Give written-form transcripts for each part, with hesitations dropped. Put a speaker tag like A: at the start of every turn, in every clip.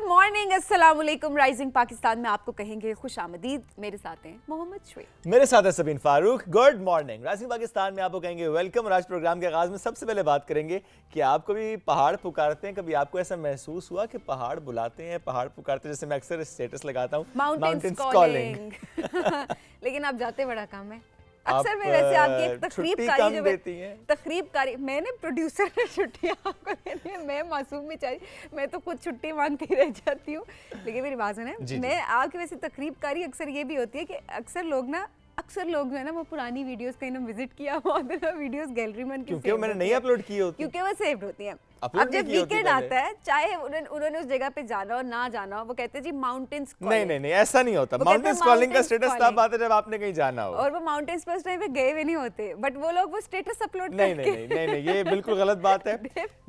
A: Morning, अस्सलाम वालेकुम। Rising Pakistan में आपको कहेंगे खुश आमदीद। मेरे साथ हैं मोहम्मद शुएब,
B: मेरे साथ है Sabeen Farooq. Good morning. Rising Pakistan में आपको कहेंगे वेलकम। और आज प्रोग्राम के आगाज में सबसे पहले बात करेंगे कि आपको भी पहाड़ पुकारते हैं। कभी आपको ऐसा महसूस हुआ कि पहाड़ बुलाते हैं, पहाड़ पुकारते हैं? जैसे मैं अक्सर स्टेटस लगाता हूँ
A: माउंटेन्स कॉलिंग लेकिन आप जाते बड़ा कम है। अक्सर मैं वैसे आपकी एक तकरीबकारी जो
B: देती हैं।
A: तकरीबकारी मैंने प्रोड्यूसर ने छुट्टियां आपको देनी है, मैं मासूम बेचारी, मैं तो खुद छुट्टी मांगती रह जाती हूँ। लेकिन मेरी बात सुने, मैं आपकी वैसे तकरीबकारी अक्सर ये भी होती है कि अक्सर लोग जो है ना वो पुरानी वीडियोस कहीं ना विजिट किया हुआ होता है, वीडियोस गैलरी में
B: क्योंकि वो मैंने नहीं अपलोड की होती,
A: क्योंकि वो सेव्ड होती हैं। अब जब वीकेंड आता है, चाहे उन्होंने उस जगह पे जाना हो ना जाना हो, वो कहते हैं जी माउंटेन्स कॉलिंग।
B: नहीं ऐसा नहीं होता। माउंटेन्स कॉलिंग का स्टेटस तब आता है जब आपने कहीं जाना हो,
A: और वो माउंटेन्स पे उस टाइम पे गए हुए नहीं होते, बट वो लोग वो स्टेटस अपलोड
B: नहीं, ये बिल्कुल गलत बात है।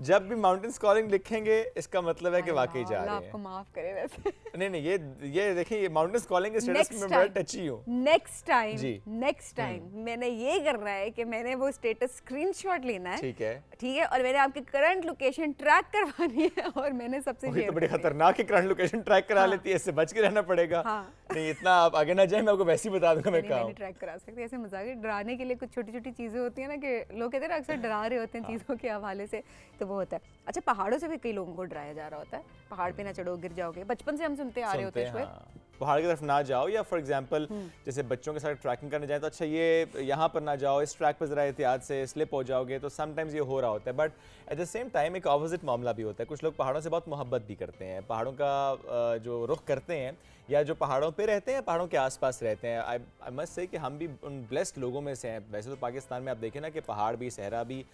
B: जब भी माउंटेन्स कॉलिंग लिखेंगे इसका मतलब है कि वाकई जा रहे हैं।
A: आपको माफ करे वैसे।
B: नहीं ये देखिए, ये माउंटेन्स कॉलिंग के स्टेटस में बड़ा टची हूं।
A: नेक्स्ट टाइम मैंने ये करना है कि मैंने वो स्टेटस स्क्रीनशॉट लेना है, ठीक है, और मैंने आपकी करंट लोकेशन ट्रैक करवानी है, और मैंने सबसे
B: तो बड़ी खतरनाक है, करंट लोकेशन ट्रैक करा लेती है, इससे बच के रहना पड़ेगा। नहीं इतना आप आगे ना जाए, मैं आपको वैसे ही बता दूंगा मैं कहाँ हूं।
A: ट्रैक करा सकते, ऐसे मजाक है। डराने के लिए कुछ छोटी छोटी चीजें होती है ना, कि लोग कहते हैं ना अक्सर डरा रहे होते हैं चीजों के हवाले से, तो वो होता है। अच्छा, पहाड़ों से भी कई लोगों को डराया जा रहा होता है, पहाड़ पे ना चढ़ो गिर जाओगे, बचपन से हम सुनते आ रहे होते हैं।
B: पहाड़ की तरफ ना जाओ, या फॉर एग्जांपल जैसे बच्चों के साथ ट्रैकिंग करने जाए तो अच्छा ये यहाँ पर ना जाओ, इस ट्रैक पर जरा एहतियात से स्लिप हो जाओगे, तो समटाइम्स ये हो रहा होता है। But at the same time एक ऑपोजिट मामला भी होता है। कुछ लोग पहाड़ों से बहुत मोहब्बत भी करते हैं, पहाड़ों का जो रुख करते हैं, या जो पहाड़ों पे रहते हैं, पहाड़ों के आसपास रहते हैं। आई मस्ट से कि हम भी उन ब्लेस्ड लोगों में से हैं। वैसे तो पाकिस्तान में आप देखें ना कि पहाड़ भी, सहरा भी,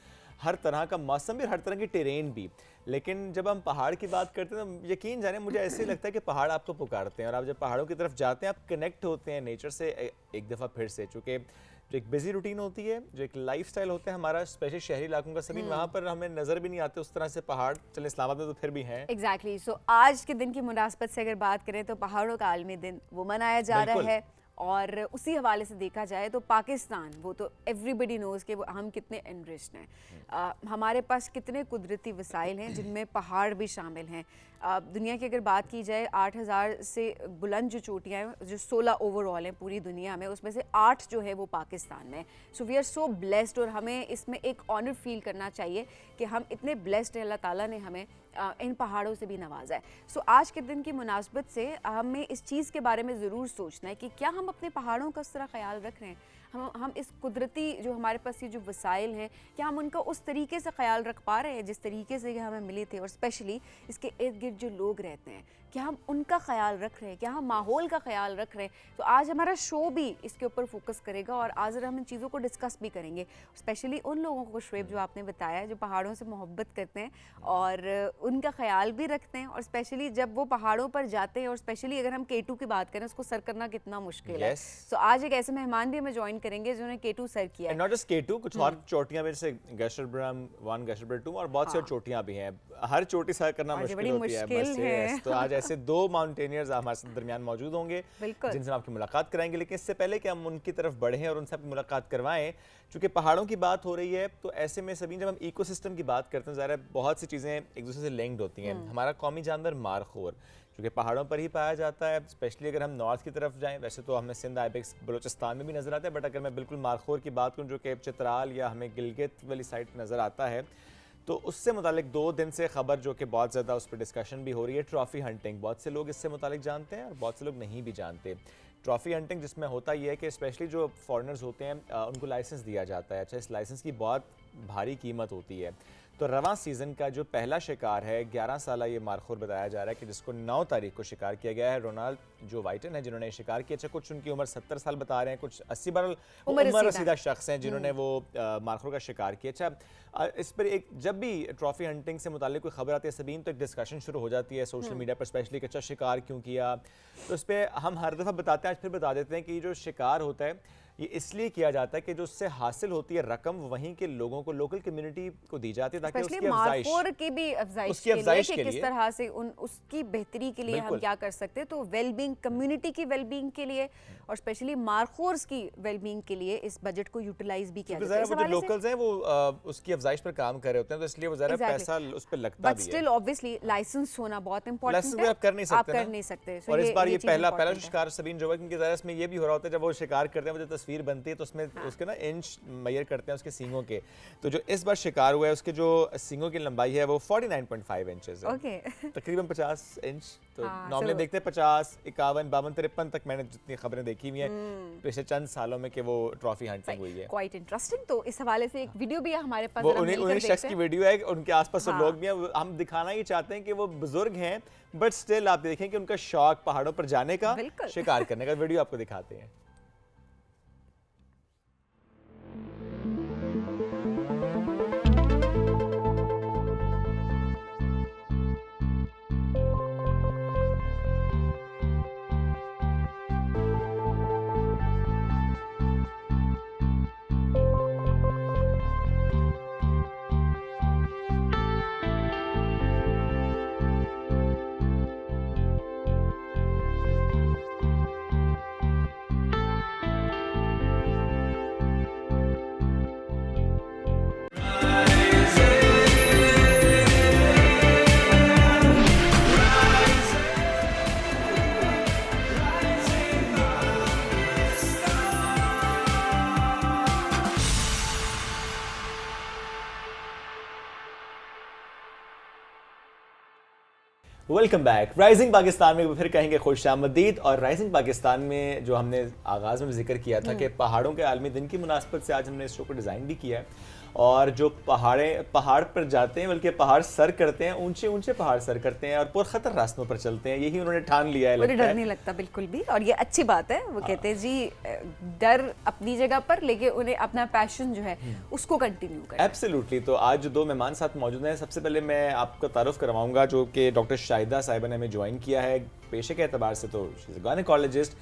B: हर तरह का मौसम भी, हर तरह की टेरेन भी। लेकिन जब हम पहाड़ की बात करते हैं तो यकीन जाने मुझे ऐसे लगता है कि पहाड़ आपको पुकारते हैं, और आप जब पहाड़ों की तरफ जाते हैं आप कनेक्ट होते हैं नेचर से एक दफ़ा फिर से। चूँकि जो एक बिजी रूटीन होती है, जो एक लाइफस्टाइल होता है हमारा, स्पेशली शहरी इलाकों का, सभी वहाँ पर हमें नज़र भी नहीं आते उस तरह से पहाड़। चले इस्लामाबाद में तो फिर भी हैं।
A: एग्जैक्टली। सो आज के दिन की मुनासबत से अगर बात करें तो पहाड़ों का आलमी दिन वो मनाया जा रहा है, और उसी हवाले से देखा जाए तो पाकिस्तान, वो तो एवरीबडी नोज़ कि हम कितने एनरिच्ड हैं। हमारे पास कितने कुदरती वसाइल हैं जिनमें पहाड़ भी शामिल हैं। दुनिया की अगर बात की जाए, 8000 से बुलंद जो चोटियाँ हैं, जो 16 ओवरऑल हैं पूरी दुनिया में, उसमें से 8 जो है वो पाकिस्तान में। So we are so blessed, और हमें इसमें एक ऑनर फील करना चाहिए कि हम इतने ब्लेस्ड हैं, अल्लाह ताला ने हमें इन पहाड़ों से भी नवाजा है। सो आज के दिन की मुनासबत से हमें इस चीज़ के बारे में ज़रूर सोचना है कि क्या हम अपने पहाड़ों का उस तरह ख्याल रख रहे हैं, हम इस कुदरती जो हमारे पास ये जो वसाइल हैं, क्या हम उनका उस तरीके से ख्याल रख पा रहे हैं जिस तरीके से हमें मिले थे, और स्पेशली इसके इर्द गिर्द जो लोग रहते हैं, क्या हम उनका ख्याल रख रहे हैं, क्या हम माहौल का ख्याल रख रहे हैं। तो आज हमारा शो भी इसके ऊपर फोकस करेगा, और आज हम इन चीज़ों को डिस्कस भी करेंगे, स्पेशली उन लोगों को शुएब जो आपने बताया, जो पहाड़ों से मोहब्बत करते हैं और उनका ख्याल भी रखते हैं, और स्पेशली जब वो पहाड़ों पर जाते हैं, और स्पेशली अगर हम K2 की बात करें, उसको सर करना कितना मुश्किल है। तो आज एक ऐसे मेहमान भी हमें ज्वाइन करेंगे जिन्होंने K2 सर किया है।
B: नॉट जस्ट K2, कुछ और चोटियां भी, जैसे गशरबरम 1, गशरबर 2, और बहुत सी और चोटियां भी हैं। हर चोटी सर करना मुश्किल होती है। तो आज ऐसे 2 माउंटेनियर्स हमारे दरमियान मौजूद होंगे जिनसे हम आपकी मुलाकात कराएंगे। लेकिन इससे पहले कि हम उनकी तरफ बढ़ें और उनसे आपकी मुलाकात करवाएं, चूंकि पहाड़ों की बात हो रही है, तो ऐसे में सभी जब हम इकोसिस्टम की बात करते हैं, ज़ाहिर है बहुत सी चीज़ें एक दूसरे से लिंक्ड होती हैं। हमारा कौमी जानवर मारखोर, क्योंकि पहाड़ों पर ही पाया जाता है, स्पेशली अगर हम नॉर्थ की तरफ जाएं। वैसे तो हमें सिंध, आइबेक्स, बलूचिस्तान में भी नज़र आता है, बट अगर मैं बिल्कुल मारखोर की बात करूँ, जो कि चित्राल या हमें गिलगित वाली साइड नज़र आता है, तो उससे मुतालिक 2 दिन से खबर जो कि बहुत ज़्यादा उस पर डिस्कशन भी हो रही है, ट्रॉफ़ी हंटिंग। बहुत से लोग इससे मुतालिक जानते हैं और बहुत से लोग नहीं भी जानते। ट्रॉफ़ी हंटिंग जिसमें होता यह है कि स्पेशली जो फॉरेनर्स होते हैं उनको लाइसेंस दिया जाता है। अच्छा, इस लाइसेंस की बहुत भारी कीमत होती है। तो रवां सीज़न का जो पहला शिकार है, 11 साल ये मारखोर बताया जा रहा है कि जिसको 9 तारीख को शिकार किया गया है। रोनाल्ड जो वाइटन है जिन्होंने शिकार किया। अच्छा, कुछ उनकी उम्र 70 साल बता रहे हैं, कुछ 80 बरस उम्र रसीदा शख्स हैं जिन्होंने वो मारखोर का शिकार किया। अच्छा, इस पर एक जब भी ट्रॉफ़ी हंटिंग से मुताल्लिक कोई खबर आती है सबीन, तो एक डिस्कशन शुरू हो जाती है सोशल मीडिया पर, स्पेशली कि अच्छा शिकार क्यों किया। तो इस पर हम हर दफ़ा बताते हैं, आज फिर बता देते हैं कि जो शिकार होता है ये इसलिए किया जाता है कि जो उससे हासिल होती है रकम वहीं के लोगों को, लोकल कम्युनिटी को दी जाती है, ताकि उसकी
A: अफजाइश के लिए किस तरह से उसकी बेहतरी के लिए हम क्या कर सकते हैं। तो वेलबींग, कम्युनिटी की वेलबींग के लिए और स्पेशली मारखोर्स की वेलबींग के लिए इस बजट को यूटिलाइज भी किया जाता है।
B: जो लोकल्स हैं वो उसकी अफजाइश पर काम कर रहे होते हैं, तो इसलिए वो जरा पैसा उस पर लगता भी है।
A: बट स्टिल ऑब्वियसली लाइसेंस होना बहुत इंपॉर्टेंट है।
B: आप कर नहीं सकते
A: So
B: और इस बार ये पहला शिकार सबीन जो है, क्योंकि ज़रा इसमें ये भी हो रहा होता है जब वो शिकार करते हैं, वो जो तस्वीर बनती है तो उसमें उसके ना इंच मेजर करते हैं उसके सींगों के। तो जो इस बार शिकार हुआ है उसके जो सींगों की लंबाई है वो 49.5 इंचेस है, तकरीबन 50 इंच। तो नॉर्मली देखते हैं 50, 51, 52, 53 तक मैंने जितनी खबरें देखी हुई हैं पिछले चंद सालों में कि वो ट्रॉफी हंटिंग हुई है।
A: Quite interesting. तो इस हवाले से एक वीडियो भी है हमारे पास,
B: वो उन्हीं शख्स की वीडियो है, उनके आसपास लोग भी हैं। हम दिखाना ही चाहते हैं कि वो बुजुर्ग हैं, बट स्टिल आप देखें कि उनका शौक पहाड़ों पर जाने का, शिकार करने का। वीडियो आपको दिखाते हैं। Welcome back. राइजिंग पाकिस्तान में फिर कहेंगे खुश आमदीद। और राइजिंग पाकिस्तान में जो हमने आगाज़ में जिक्र किया था कि पहाड़ों के आलमी दिन की मुनासबत से आज हमने इस शो को डिज़ाइन भी किया है। और जो पहाड़ पर जाते हैं, बल्कि पहाड़ सर करते हैं, ऊंचे ऊंचे पहाड़ सर करते हैं और पुरखतर रास्तों पर चलते हैं, यही उन्होंने ठान लिया है।
A: मुझे डर नहीं लगता बिल्कुल भी, और ये अच्छी बात है। वो कहते हैं जी डर अपनी जगह पर, लेकिन उन्हें अपना पैशन जो है उसको कंटिन्यू करना।
B: एब्सोल्युटली। तो आज जो दो मेहमान साथ मौजूद हैं, सबसे पहले मैं आपको तारुफ करवाऊंगा, जो कि डॉक्टर शाहिदा साहिबा ने हमें ज्वाइन किया है। पेशे के एतबार से तो शी इज़ अ गायनेकोलॉजिस्ट,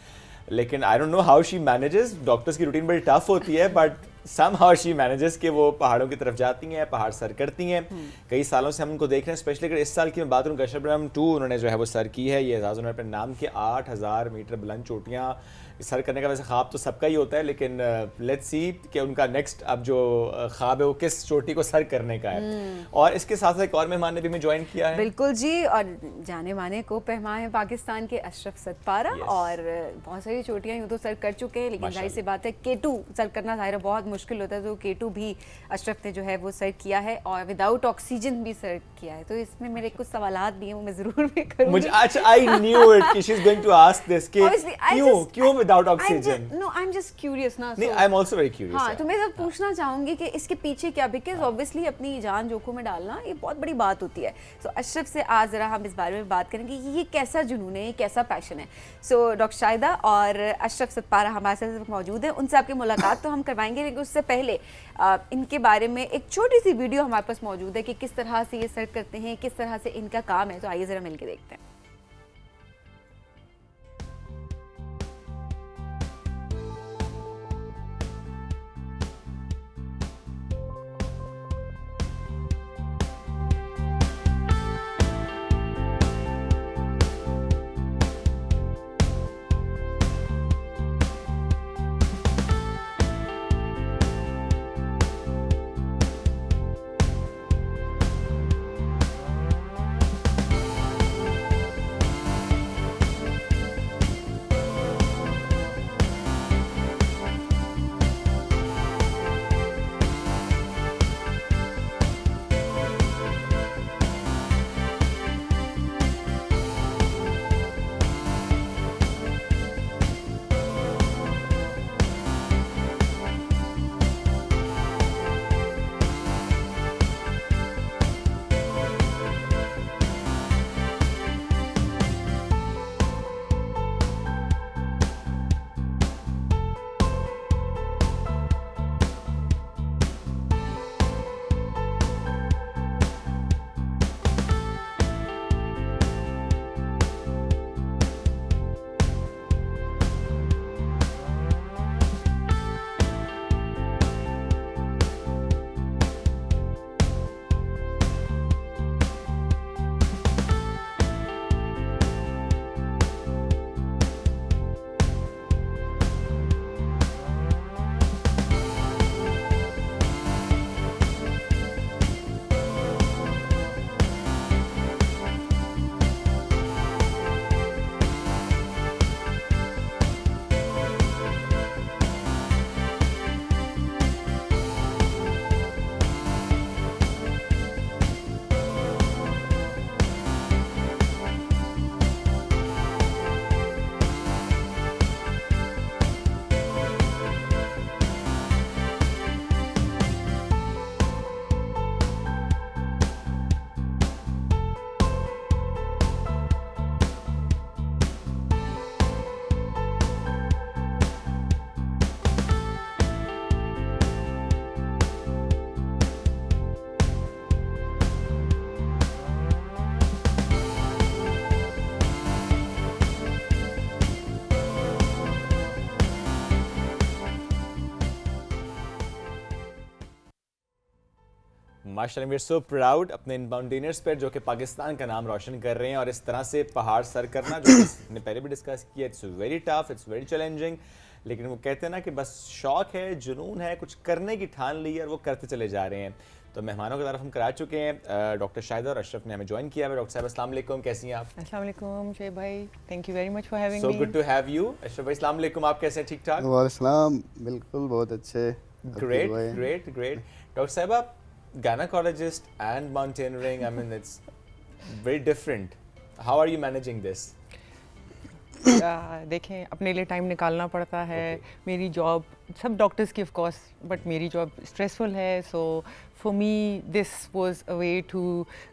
B: लेकिन I don't know how she manages. Doctors की रूटीन बड़ी टफ होती है, बट समहाउ शी मैनेजेस कि वो पहाड़ों की तरफ जाती हैं, पहाड़ सर करती हैं। कई सालों से हम उनको देख रहे हैं, स्पेशली अगर इस साल की मैं बात करूँ, गशरब्रम 2 उन्होंने जो है वो सर की है। ये एजाज़ उन्होंने अपने नाम के 8000 मीटर बुलंद चोटियाँ सर करने का वैसे ख्वाब तो सबका ही होता है, लेकिन लेट्स सी कि उनका नेक्स्ट अब जो ख्वाब है वो किस चोटी को सर करने का है। और इसके साथ साथ एक और मेहमान ने भी हमें ज्वाइन किया है।
A: बिल्कुल जी, और जाने माने को पहमान है पाकिस्तान के अशरफ सतपारा। और बहुत सारी चोटियाँ यूँ तो सर कर चुके हैं, लेकिन जाहिर सी बात है K2 सर करना ज़ाहिर बहुत मुश्किल होता है। तो K2 भी अशरफ ने जो है वो सर किया है, और विदाउट ऑक्सीजन भी सर किया है। तो इसमें मेरे कुछ सवालात भी हैं, वो मैं ज़रूर भी करूँगी।
B: अच्छा, आई न्यू इट कि she is going to ask this कि क्यों without oxygen.
A: No, I am just curious ना।
B: नहीं, I am also very curious.
A: हाँ, तो मैं सब पूछना चाहूंगी कि इसके पीछे क्या, बिकॉज ऑब्वियसली अपनी जान जोखिम में डालना ये बहुत बड़ी बात होती है। सो अशरफ से आज जरा हम इस बारे में बात करेंगे कि ये कैसा जुनून है, ये कैसा पैशन है। सो डॉक्टर शाहिदा और अशरफ सतपारा हमारे साथ मौजूद हैं, उनसे आपकी मुलाकात तो हम करवाएंगे, लेकिन उससे पहले इनके बारे में एक छोटी सी वीडियो हमारे पास मौजूद है कि किस तरह से ये सर करते हैं, किस तरह से इनका काम है। तो आइए जरा मिलकर देखते हैं।
B: माशाल्लाह, वी आर सो प्राउड अपने इन माउंटेनियर्स पर जो कि पाकिस्तान का नाम रोशन कर रहे हैं। और इस तरह से पहाड़ सर करना जो हमने पहले भी डिस्कस किया, it's very tough, it's very challenging. लेकिन वो कहते हैं ना कि बस शौक है, जुनून है, कुछ करने की ठान ली है और वो करते चले जा रहे हैं। तो मेहमानों की तरफ हम करा चुके हैं। डॉक्टर शाहिदा और अशरफ ने हमें ज्वाइन किया है। डॉक्टर साहब अस्सलाम वालेकुम, कैसी हैं आप?
C: अस्सलाम वालेकुम शुएब भाई, thank you very much for having me.
B: So good to have you. Ashraf भाई अस्सलाम वालेकुम, आप कैसे हैं? ठीक ठाक?
D: वालेकुम, बिल्कुल बहुत अच्छे।
B: Great great great. डॉक्टर साहब, आप gynecologist and mountaineering, I mean it's very different. How are you managing this?
C: देखें, अपने लिए टाइम निकालना पड़ता है। मेरी जॉब, सब डॉक्टर्स की ऑफ कोर्स, बट मेरी जॉब स्ट्रेसफुल है। So for me this was a way to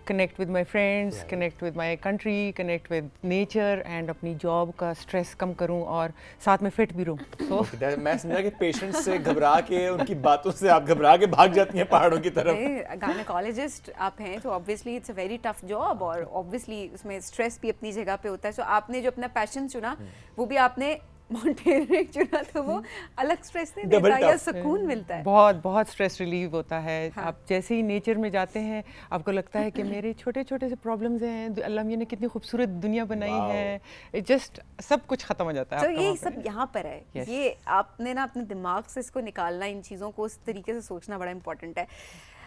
C: connect with my friends, connect with my country, connect with nature and अपनी जॉब का स्ट्रेस कम करूं और साथ में फिट भी रहूं। सो
B: मैं समझा कि पेशेंट्स से घबरा के, उनकी बातों से आप घबरा के भाग जाती हैं पहाड़ों की तरफ।
A: गायनेकोलॉजिस्ट आप हैं तो obviously it's a very tough job और ऑब्वियसली उसमें स्ट्रेस भी अपनी जगह पे होता है। सो आपने जो अपना पैशन चुना वो भी आपने माउंटेनियरिंग चुना, तो वो अलग स्ट्रेस नहीं देता या सुकून मिलता है?
C: बहुत बहुत स्ट्रेस रिलीव होता है।
A: हाँ।
C: आप जैसे ही नेचर में जाते हैं आपको लगता है कि मेरे छोटे छोटे से प्रॉब्लम्स हैं, अल्लाह मियां ने कितनी खूबसूरत दुनिया बनाई है, इट जस्ट सब कुछ खत्म हो जाता है।
A: तो ये सब यहाँ पर है।
C: Yes.
A: ये आपने ना अपने दिमाग से इसको निकालना, इन चीज़ों को उस तरीके से सोचना बड़ा इंपॉर्टेंट है।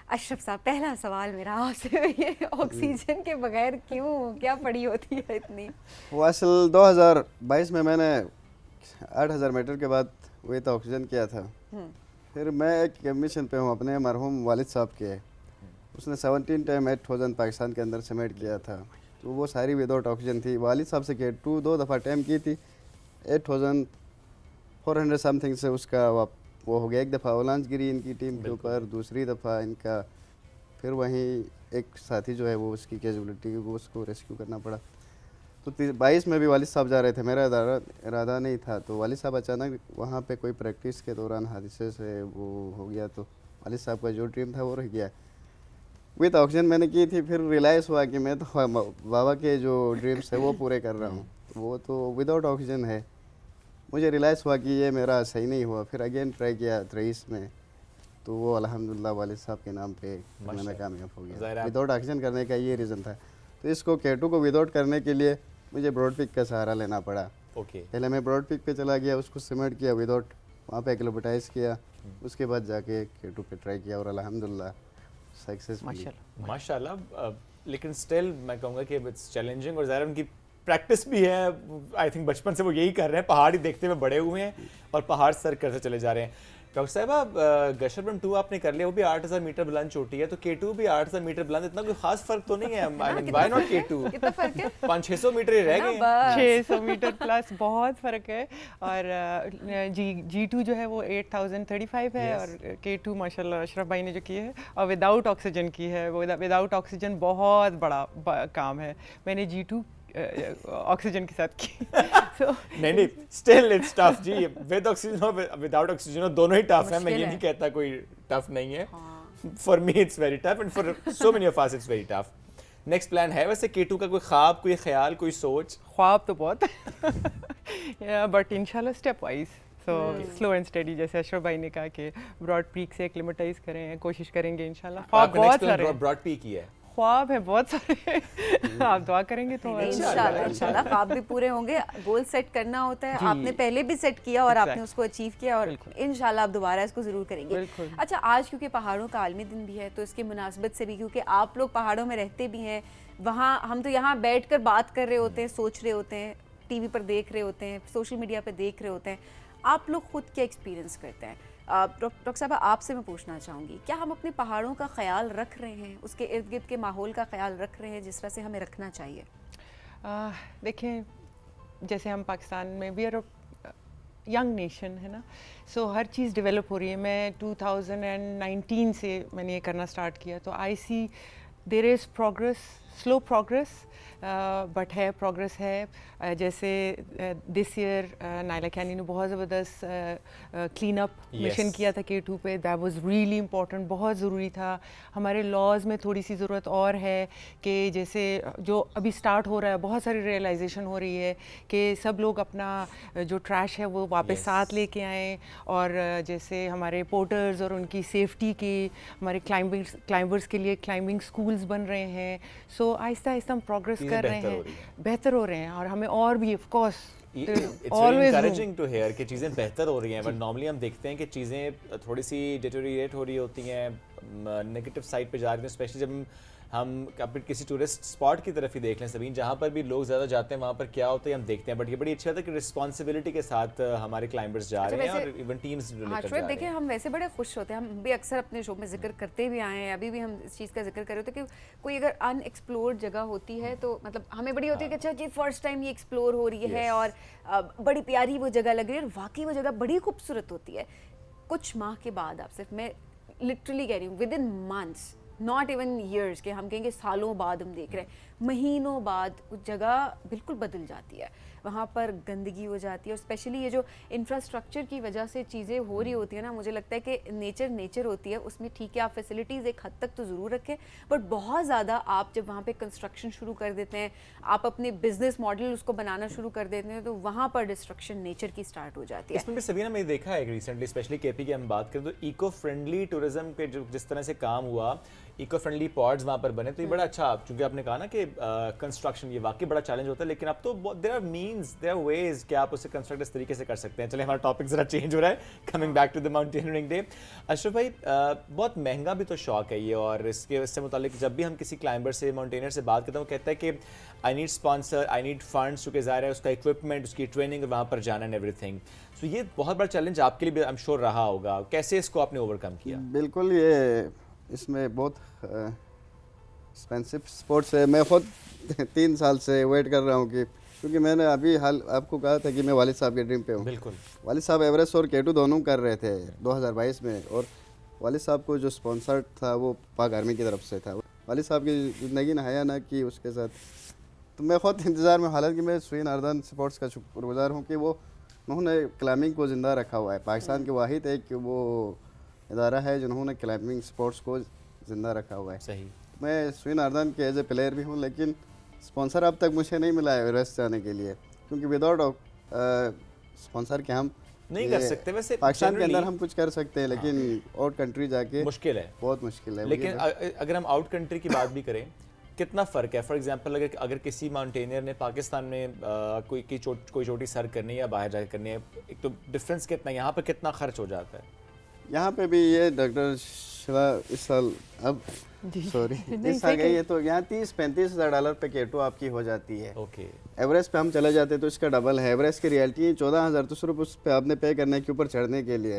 A: अशरफ साहब, पहला सवाल मेरा आपसे ये, ऑक्सीजन के बगैर क्यों, क्या पड़ी होती है इतनी?
D: वो असल 2022 में मैंने 8000 मीटर के बाद विद ऑक्सीजन किया था। फिर मैं एक मिशन पे हूँ अपने मरहूम वालिद साहब के, उसने 17 टाइम 8000 पाकिस्तान के अंदर सबमिट किया था, तो वो सारी विदाउट ऑक्सीजन थी। वालिद साहब से के 2 दफ़ा टाइम की थी, 8400 समथिंग से उसका वो हो गया। एक दफ़ा ओलांच गिरी इनकी टीम के ऊपर, दूसरी दफ़ा इनका फिर वहीं एक साथी जो है वो उसकी कैजुअलिटी, वो उसको रेस्क्यू करना पड़ा। तो 22 में भी वालिद साहब जा रहे थे, मेरा इरादा नहीं था। तो वालिद साहब अचानक वहाँ पे कोई प्रैक्टिस के दौरान हादसे से वो हो गया, तो वालिद साहब का जो ड्रीम था वो रह गया। विद ऑक्सीजन मैंने की थी, फिर रियलाइज़ हुआ कि मैं तो बाबा के जो ड्रीम्स है वो पूरे कर रहा हूँ, वो तो विदाउट ऑक्सीजन है। मुझे रियलाइज़ हुआ कि ये मेरा सही नहीं हुआ। फिर अगेन ट्राई किया 23 में, तो वो अल्हम्दुलिल्लाह वालिद साहब के नाम पे मैंने कामयाब हो गया। विदाउट ऑक्सीजन करने का ये रीज़न था। तो इसको K2 को विदाउट करने के लिए मुझे ब्रॉड पीक का सहारा लेना पड़ा। पहले मैं ब्रॉड पीक पे चला गया, उसको सबमिट किया विदाउट, वहाँ पे एक्लिमेटाइज किया, उसके बाद जाके K2 पे ट्राई किया और अल्हम्दुलिल्लाह सक्सेस मिली।
B: माशाल्लाह। लेकिन स्टिल मैं कहूँगा कि इट्स चैलेंजिंग और ज़ाहिर उनकी प्रैक्टिस भी है। आई थिंक बचपन से वो यही कर रहे हैं, पहाड़ ही देखते हुए बड़े हुए हैं और पहाड़ सर करते चले जा रहे हैं। डॉक्टर साहब, आप गशरबम 2 आपने कर लिया, वो भी 8000 मीटर बुलंद चोटी है, तो K2 भी 8000 मीटर बुलंद, इतना कोई खास फर्क तो नहीं है? I mean why not K2?
A: कितना फर्क है?
B: 500-600 मीटर ही रह गए।
C: 600 मीटर प्लस बहुत फ़र्क है। और G2 जो है वो 8035 है।
B: Yes.
C: और K2 माशाल्लाह अशरफ भाई ने जो की है और विदाउट ऑक्सीजन की है, वो विदाउट ऑक्सीजन बहुत बड़ा काम है। मैंने G2 ऑक्सीजन के साथ की। So,
B: नहीं स्टिल इट्स टफ जी। विद ऑक्सीजन और विदाउट ऑक्सीजन दोनों ही टफ है। मैं ये नहीं कहता कोई टफ नहीं है। For me it's very tough and for so many of us it's very tough. Next plan है वैसे K2 का? कोई ख्वाब, कोई ख्याल, कोई सोच?
C: ख्वाब तो बहुत बट इंशाल्लाह step wise, so slow and steady. जैसे अशरफ भाई ने कहा कि ब्रॉड पीक से एक्लिमेटाइज करें, कोशिश करेंगे इंशाल्लाह। ख्वाब बहुत सारे,
B: ब्रॉड पीक ही है,
C: ख्वाब है बहुत सारे। आप दुआ करेंगे तो
A: इंशाल्लाह ख्वाब भी पूरे होंगे। गोल सेट करना होता है, आपने पहले भी सेट किया और आपने उसको अचीव किया और इंशाल्लाह आप दोबारा इसको ज़रूर करेंगे। अच्छा, आज क्योंकि पहाड़ों का आलमी दिन भी है, तो इसकी मुनासबत से भी, क्योंकि आप लोग पहाड़ों में रहते भी हैं, वहाँ हम तो यहाँ बैठ कर बात कर रहे होते हैं, सोच रहे होते हैं, टीवी पर देख रहे होते हैं, सोशल मीडिया पर देख रहे होते हैं, आप लोग खुद क्या एक्सपीरियंस करते हैं? डॉक्टर साहब, आपसे मैं पूछना चाहूँगी, क्या हम अपने पहाड़ों का ख्याल रख रहे हैं, उसके इर्द गिर्द के माहौल का ख्याल रख रहे हैं जिस तरह से हमें रखना चाहिए?
C: देखें, जैसे हम पाकिस्तान में वी आर यंग नेशन है ना, सो हर चीज़ डेवलप हो रही है। मैं 2019 से मैंने ये करना स्टार्ट किया, तो I see there is progress slow progress but है, प्रोग्रेस है। जैसे दिस ईयर नायला कैनी ने बहुत ज़बरदस्त क्लीन अप मिशन किया था K2 पे, दैट वाज रियली इम्पोर्टेंट, बहुत ज़रूरी था। हमारे लॉज में थोड़ी सी ज़रूरत और है कि जैसे जो अभी स्टार्ट हो रहा है, बहुत सारी रियलाइजेशन हो रही है कि सब लोग अपना जो ट्रैश है वो वापस साथ लेके आएँ, और जैसे हमारे पोर्टर्स और उनकी सेफ्टी की, हमारे क्लाइंबर्स के लिए क्लाइंबिंग स्कूल्स बन रहे हैं। सो आहिस्ता आहिस्ता हम प्रोग्रेस कर रहे हैं, बेहतर हो रहे हैं, और हमें और भी of course
B: encouraging to hear कि चीज़ें बेहतर हो रही हैं। बट नॉर्मली हम देखते हैं कि चीज़ें थोड़ी सी डिटोरिएट हो रही होती हैं, नेगेटिव साइड पे जा रही हैं, स्पेशली जब हम किसी टूरिस्ट स्पॉट की तरफ ही देख लें सभी, जहाँ पर भी लोग ज़्यादा जाते हैं वहाँ पर क्या होता है हम देखते हैं। बट ये बड़ी अच्छी बात है कि रिस्पॉन्सिबिलिटी के साथ हमारे क्लाइंबर्स जा रहे हैं और इवन टीम्स लेकर जा रहे हैं।
A: देखिए हम वैसे बड़े खुश होते हैं, हम भी अक्सर अपने शो में जिक्र करते भी आए हैं, अभी भी हम इस चीज़ का जिक्र कर रहे होते हैं कि कोई अगर अनएक्सप्लोर्ड जगह होती है तो मतलब हमें बड़ी होती है कि अच्छा जी फर्स्ट टाइम ये एक्सप्लोर हो रही है और बड़ी प्यारी वो जगह लग रही है, और वाकई वो जगह बड़ी खूबसूरत होती है। कुछ माह के बाद आप सिर्फ, मैं लिटरली कह रही हूँ, with in months, not even years के हम कहेंगे सालों बाद हम देख रहे हैं, महीनों बाद उस जगह बिल्कुल बदल जाती है, वहाँ पर गंदगी हो जाती है। और स्पेशली ये जो इंफ्रास्ट्रक्चर की वजह से चीज़ें हो रही होती है ना, मुझे लगता है कि नेचर होती है उसमें, ठीक है आप फैसिलिटीज़ एक हद तक तो ज़रूर रखें, बट बहुत ज़्यादा आप जब वहाँ पे कंस्ट्रक्शन शुरू कर देते हैं, आप अपने बिजनेस मॉडल उसको बनाना शुरू कर देते हैं, तो वहाँ पर डिस्ट्रक्शन नेचर की स्टार्ट हो जाती है।
B: इसमें भी सभी मैंने देखा है रिसेंटली, स्पेशली केपी की हम बात करें तो इको फ्रेंडली टूरिज्म पे जो जिस तरह से काम हुआ, इको फ्रेंडली पॉड्स वहाँ पर बने, तो ये बड़ा अच्छा, चूंकि आपने कहा ना कि कंस्ट्रक्शन ये वाकई बड़ा चैलेंज होता है, लेकिन अब तो there are means, there are ways कि आप उसे कंस्ट्रक्ट इस तरीके से कर सकते हैं। चलिए हमारा टॉपिक जरा चेंज हो रहा है, coming back to the mountaineering day. Ashraf भाई, बहुत महंगा भी तो शौक है ये, और इससे मुतालिक जब भी हम किसी क्लाइंबर से, माउंटेनियर से बात करते हैं, वो कहता है कि I need sponsor, I need funds, चूँकि ज़ाहिर है उसका इक्विपमेंट, उसकी ट्रेनिंग, वहाँ पर जाना एंड एवरीथिंग। सो ये बहुत बड़ा चैलेंज आपके लिए भी आई एम श्योर रहा होगा, कैसे इसको आपने ओवरकम किया?
D: बिल्कुल, ये इसमें बहुत एक्सपेंसिव स्पोर्ट्स है। मैं खुद 3 साल से वेट कर रहा हूँ कि, क्योंकि मैंने अभी हाल आपको कहा था कि मैं वालिद साहब के ड्रीम पे हूँ।
B: बिल्कुल,
D: वालिद साहब एवरेस्ट और K2 दोनों कर रहे थे 2022 में, और वालिद साहब को जो स्पॉन्सर था वो पाक आर्मी की तरफ से था। वालिद साहब की ज़िंदगी ने हया ना कि उसके साथ, तो मैं खुद इंतज़ार में, हालांकि मैं सुईन अर्दन स्पोर्ट्स का शुक्रगुजार हूँ कि वो उन्होंने क्लाइंबिंग को ज़िंदा रखा हुआ है। पाकिस्तान के वाहिद एक वो इदारा है जिन्होंने क्लाइंबिंग स्पोर्ट्स को ज़िंदा रखा हुआ है।
B: सही।
D: मैं सुईन अर्दन के एज ए प्लेयर भी हूँ, लेकिन स्पॉन्सर अब तक मुझे नहीं मिला है एवरेस्ट जाने के लिए, क्योंकि विदाउट स्पॉन्सर के हम
B: नहीं कर सकते। वैसे
D: पाकिस्तान के अंदर हम कुछ कर सकते हैं, लेकिन आउट कंट्री जाके
B: मुश्किल है,
D: बहुत मुश्किल है।
B: लेकिन अगर हम आउट कंट्री की बात भी करें, कितना फ़र्क है? फॉर एग्जांपल अगर किसी माउंटेनियर ने पाकिस्तान में कोई चोटी सर करनी है या बाहर जाकर करनी है, एक तो डिफरेंस कितना, यहाँ पर कितना खर्च हो जाता है?
D: यहाँ पे भी ये डॉक्टर शिवा इस साल, अब सॉरी इस साल गई है, तो यहाँ 30-35 हज़ार डॉलर पे K2 आपकी हो जाती है।
B: ओके।
D: एवरेस्ट पे हम चले जाते हैं तो इसका डबल है। एवरेस्ट की रियलिटी है 14,000 तो सिर्फ उस पे आपने पे करने के ऊपर चढ़ने के लिए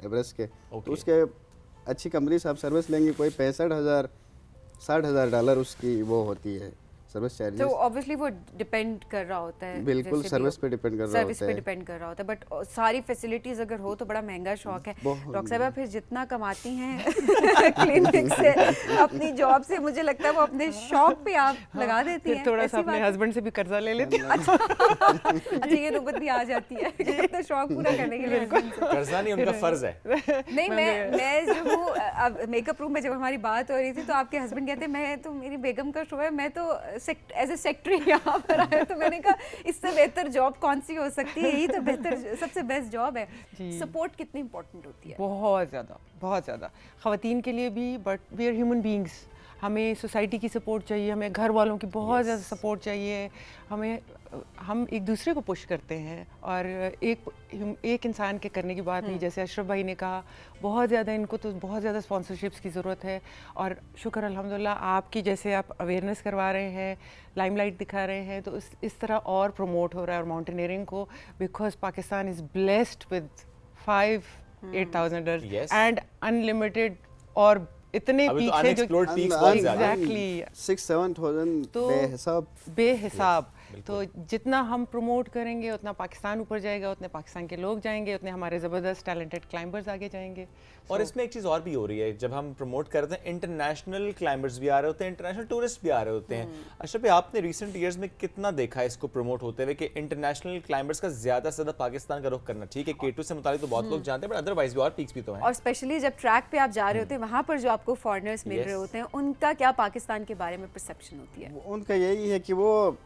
D: एवरेस्ट के, तो उसके अच्छी कंपनी से आप सर्विस लेंगे कोई 65,000 60,000 डॉलर उसकी वो होती है सर्विस चार्जेस।
A: तो ऑब्वियसली वो डिपेंड कर रहा होता है,
D: बिल्कुल सर्विस पे डिपेंड कर रहा होता है,
A: सर्विस पे डिपेंड कर रहा होता है, बट सारी फैसिलिटीज अगर हो तो बड़ा महंगा शौक है। डॉक्टर साहब फिर जितना कमाती हैं क्लिनिक से, अपनी जॉब से, मुझे लगता है वो अपने शौक पे आप लगा देती हैं।
C: थोड़ा सा अपने हस्बैंड से भी कर्जा ले लेते हैं।
A: अच्छा ये नौबत भी आ जाती है तो शौक पूरा करने के लिए
B: कर्जा नहीं, उनका फर्ज है।
A: नहीं, मैं जो हूँ मेकअप रूम में जब हमारी बात हो रही थी तो आपके हस्बैंड कहते मैं तो, मेरी बेगम का शो है, मैं तो एज ए सेक्रेटरी यहाँ पर आया, तो मैंने कहा इससे बेहतर जॉब कौन सी हो सकती है, यही तो बेहतर सबसे बेस्ट जॉब है। सपोर्ट कितनी इंपॉर्टेंट होती है? बहुत
C: ज़्यादा ख़वातीन के लिए भी, but we are human beings, हमें सोसाइटी की सपोर्ट चाहिए, हमें घर वालों की बहुत ज़्यादा सपोर्ट चाहिए, हम एक दूसरे को पुश करते हैं, और एक इंसान के करने की बात नहीं। जैसे अशरफ भाई ने कहा, बहुत ज़्यादा इनको तो बहुत ज़्यादा स्पॉन्सरशिप्स की ज़रूरत है, और शुक्र अल्हम्दुलिल्लाह आपकी जैसे आप अवेयरनेस करवा रहे हैं, लाइमलाइट दिखा रहे हैं, तो इस तरह और प्रमोट हो रहा है और माउंटेनियरिंग को, because Pakistan is blessed with 5-8,000 and unlimited, और इतने पीछे जो
B: एग्जैक्टली
D: 6-7,000 बेहिसाब।
C: तो जितना हम प्रमोट करेंगे उतना पाकिस्तान ऊपर जाएगा, उतने पाकिस्तान के लोग जाएंगे, उतने हमारे ज़बरदस्त टैलेंटेड क्लाइंबर्स आगे जाएंगे।
B: और इसमें एक चीज़ और भी हो रही है, जब हम प्रमोट करते हैं इंटरनेशनल क्लाइंबर्स भी आ रहे होते हैं, इंटरनेशनल टूरिस्ट भी आ रहे होते हैं। अशरफ भाई, आपने रिसेंट ईयर्स में कितना देखा है इसको प्रमोट होते हुए कि इंटरनेशनल क्लाइंबर्स का ज़्यादा से ज़्यादा पाकिस्तान का रुख करना? ठीक है, K2 से मुतालिक तो बहुत लोग जानते हैं, बट अदरवाइज भी और पीक्स भी तो हैं।
A: और स्पेशली जब ट्रैक पे आप जा रहे होते हैं, वहाँ पर जो आपको फॉरेनर्स मिल रहे होते हैं, उनका क्या पाकिस्तान के बारे में परसेप्शन होती है?
D: उनका यही है कि वो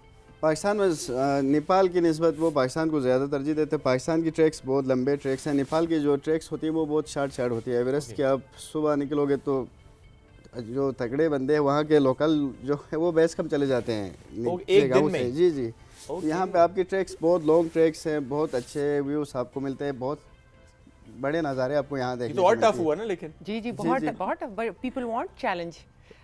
D: पाकिस्तान में नेपाल की निस्बत वो पाकिस्तान को ज़्यादा तरजीह देते हैं। पाकिस्तान की ट्रैक्स बहुत लंबे ट्रैक्स हैं, नेपाल की जो ट्रैक्स होती है वो बहुत शार्ट होती है। एवरेस्ट के आप सुबह निकलोगे तो जो तगड़े बंदे हैं वहाँ के लोकल जो है वो बेस कम चले जाते हैं
B: एक दिन में।
D: जी जी, यहाँ पे आपकी ट्रैक्स बहुत लॉन्ग ट्रैक्स हैं, बहुत अच्छे व्यूज़ आपको मिलते हैं, बहुत बड़े नज़ारे आपको यहाँ देखने
B: तो और टफ हुआ ना, लेकिन
C: जी बहुत बहुत people want challenge.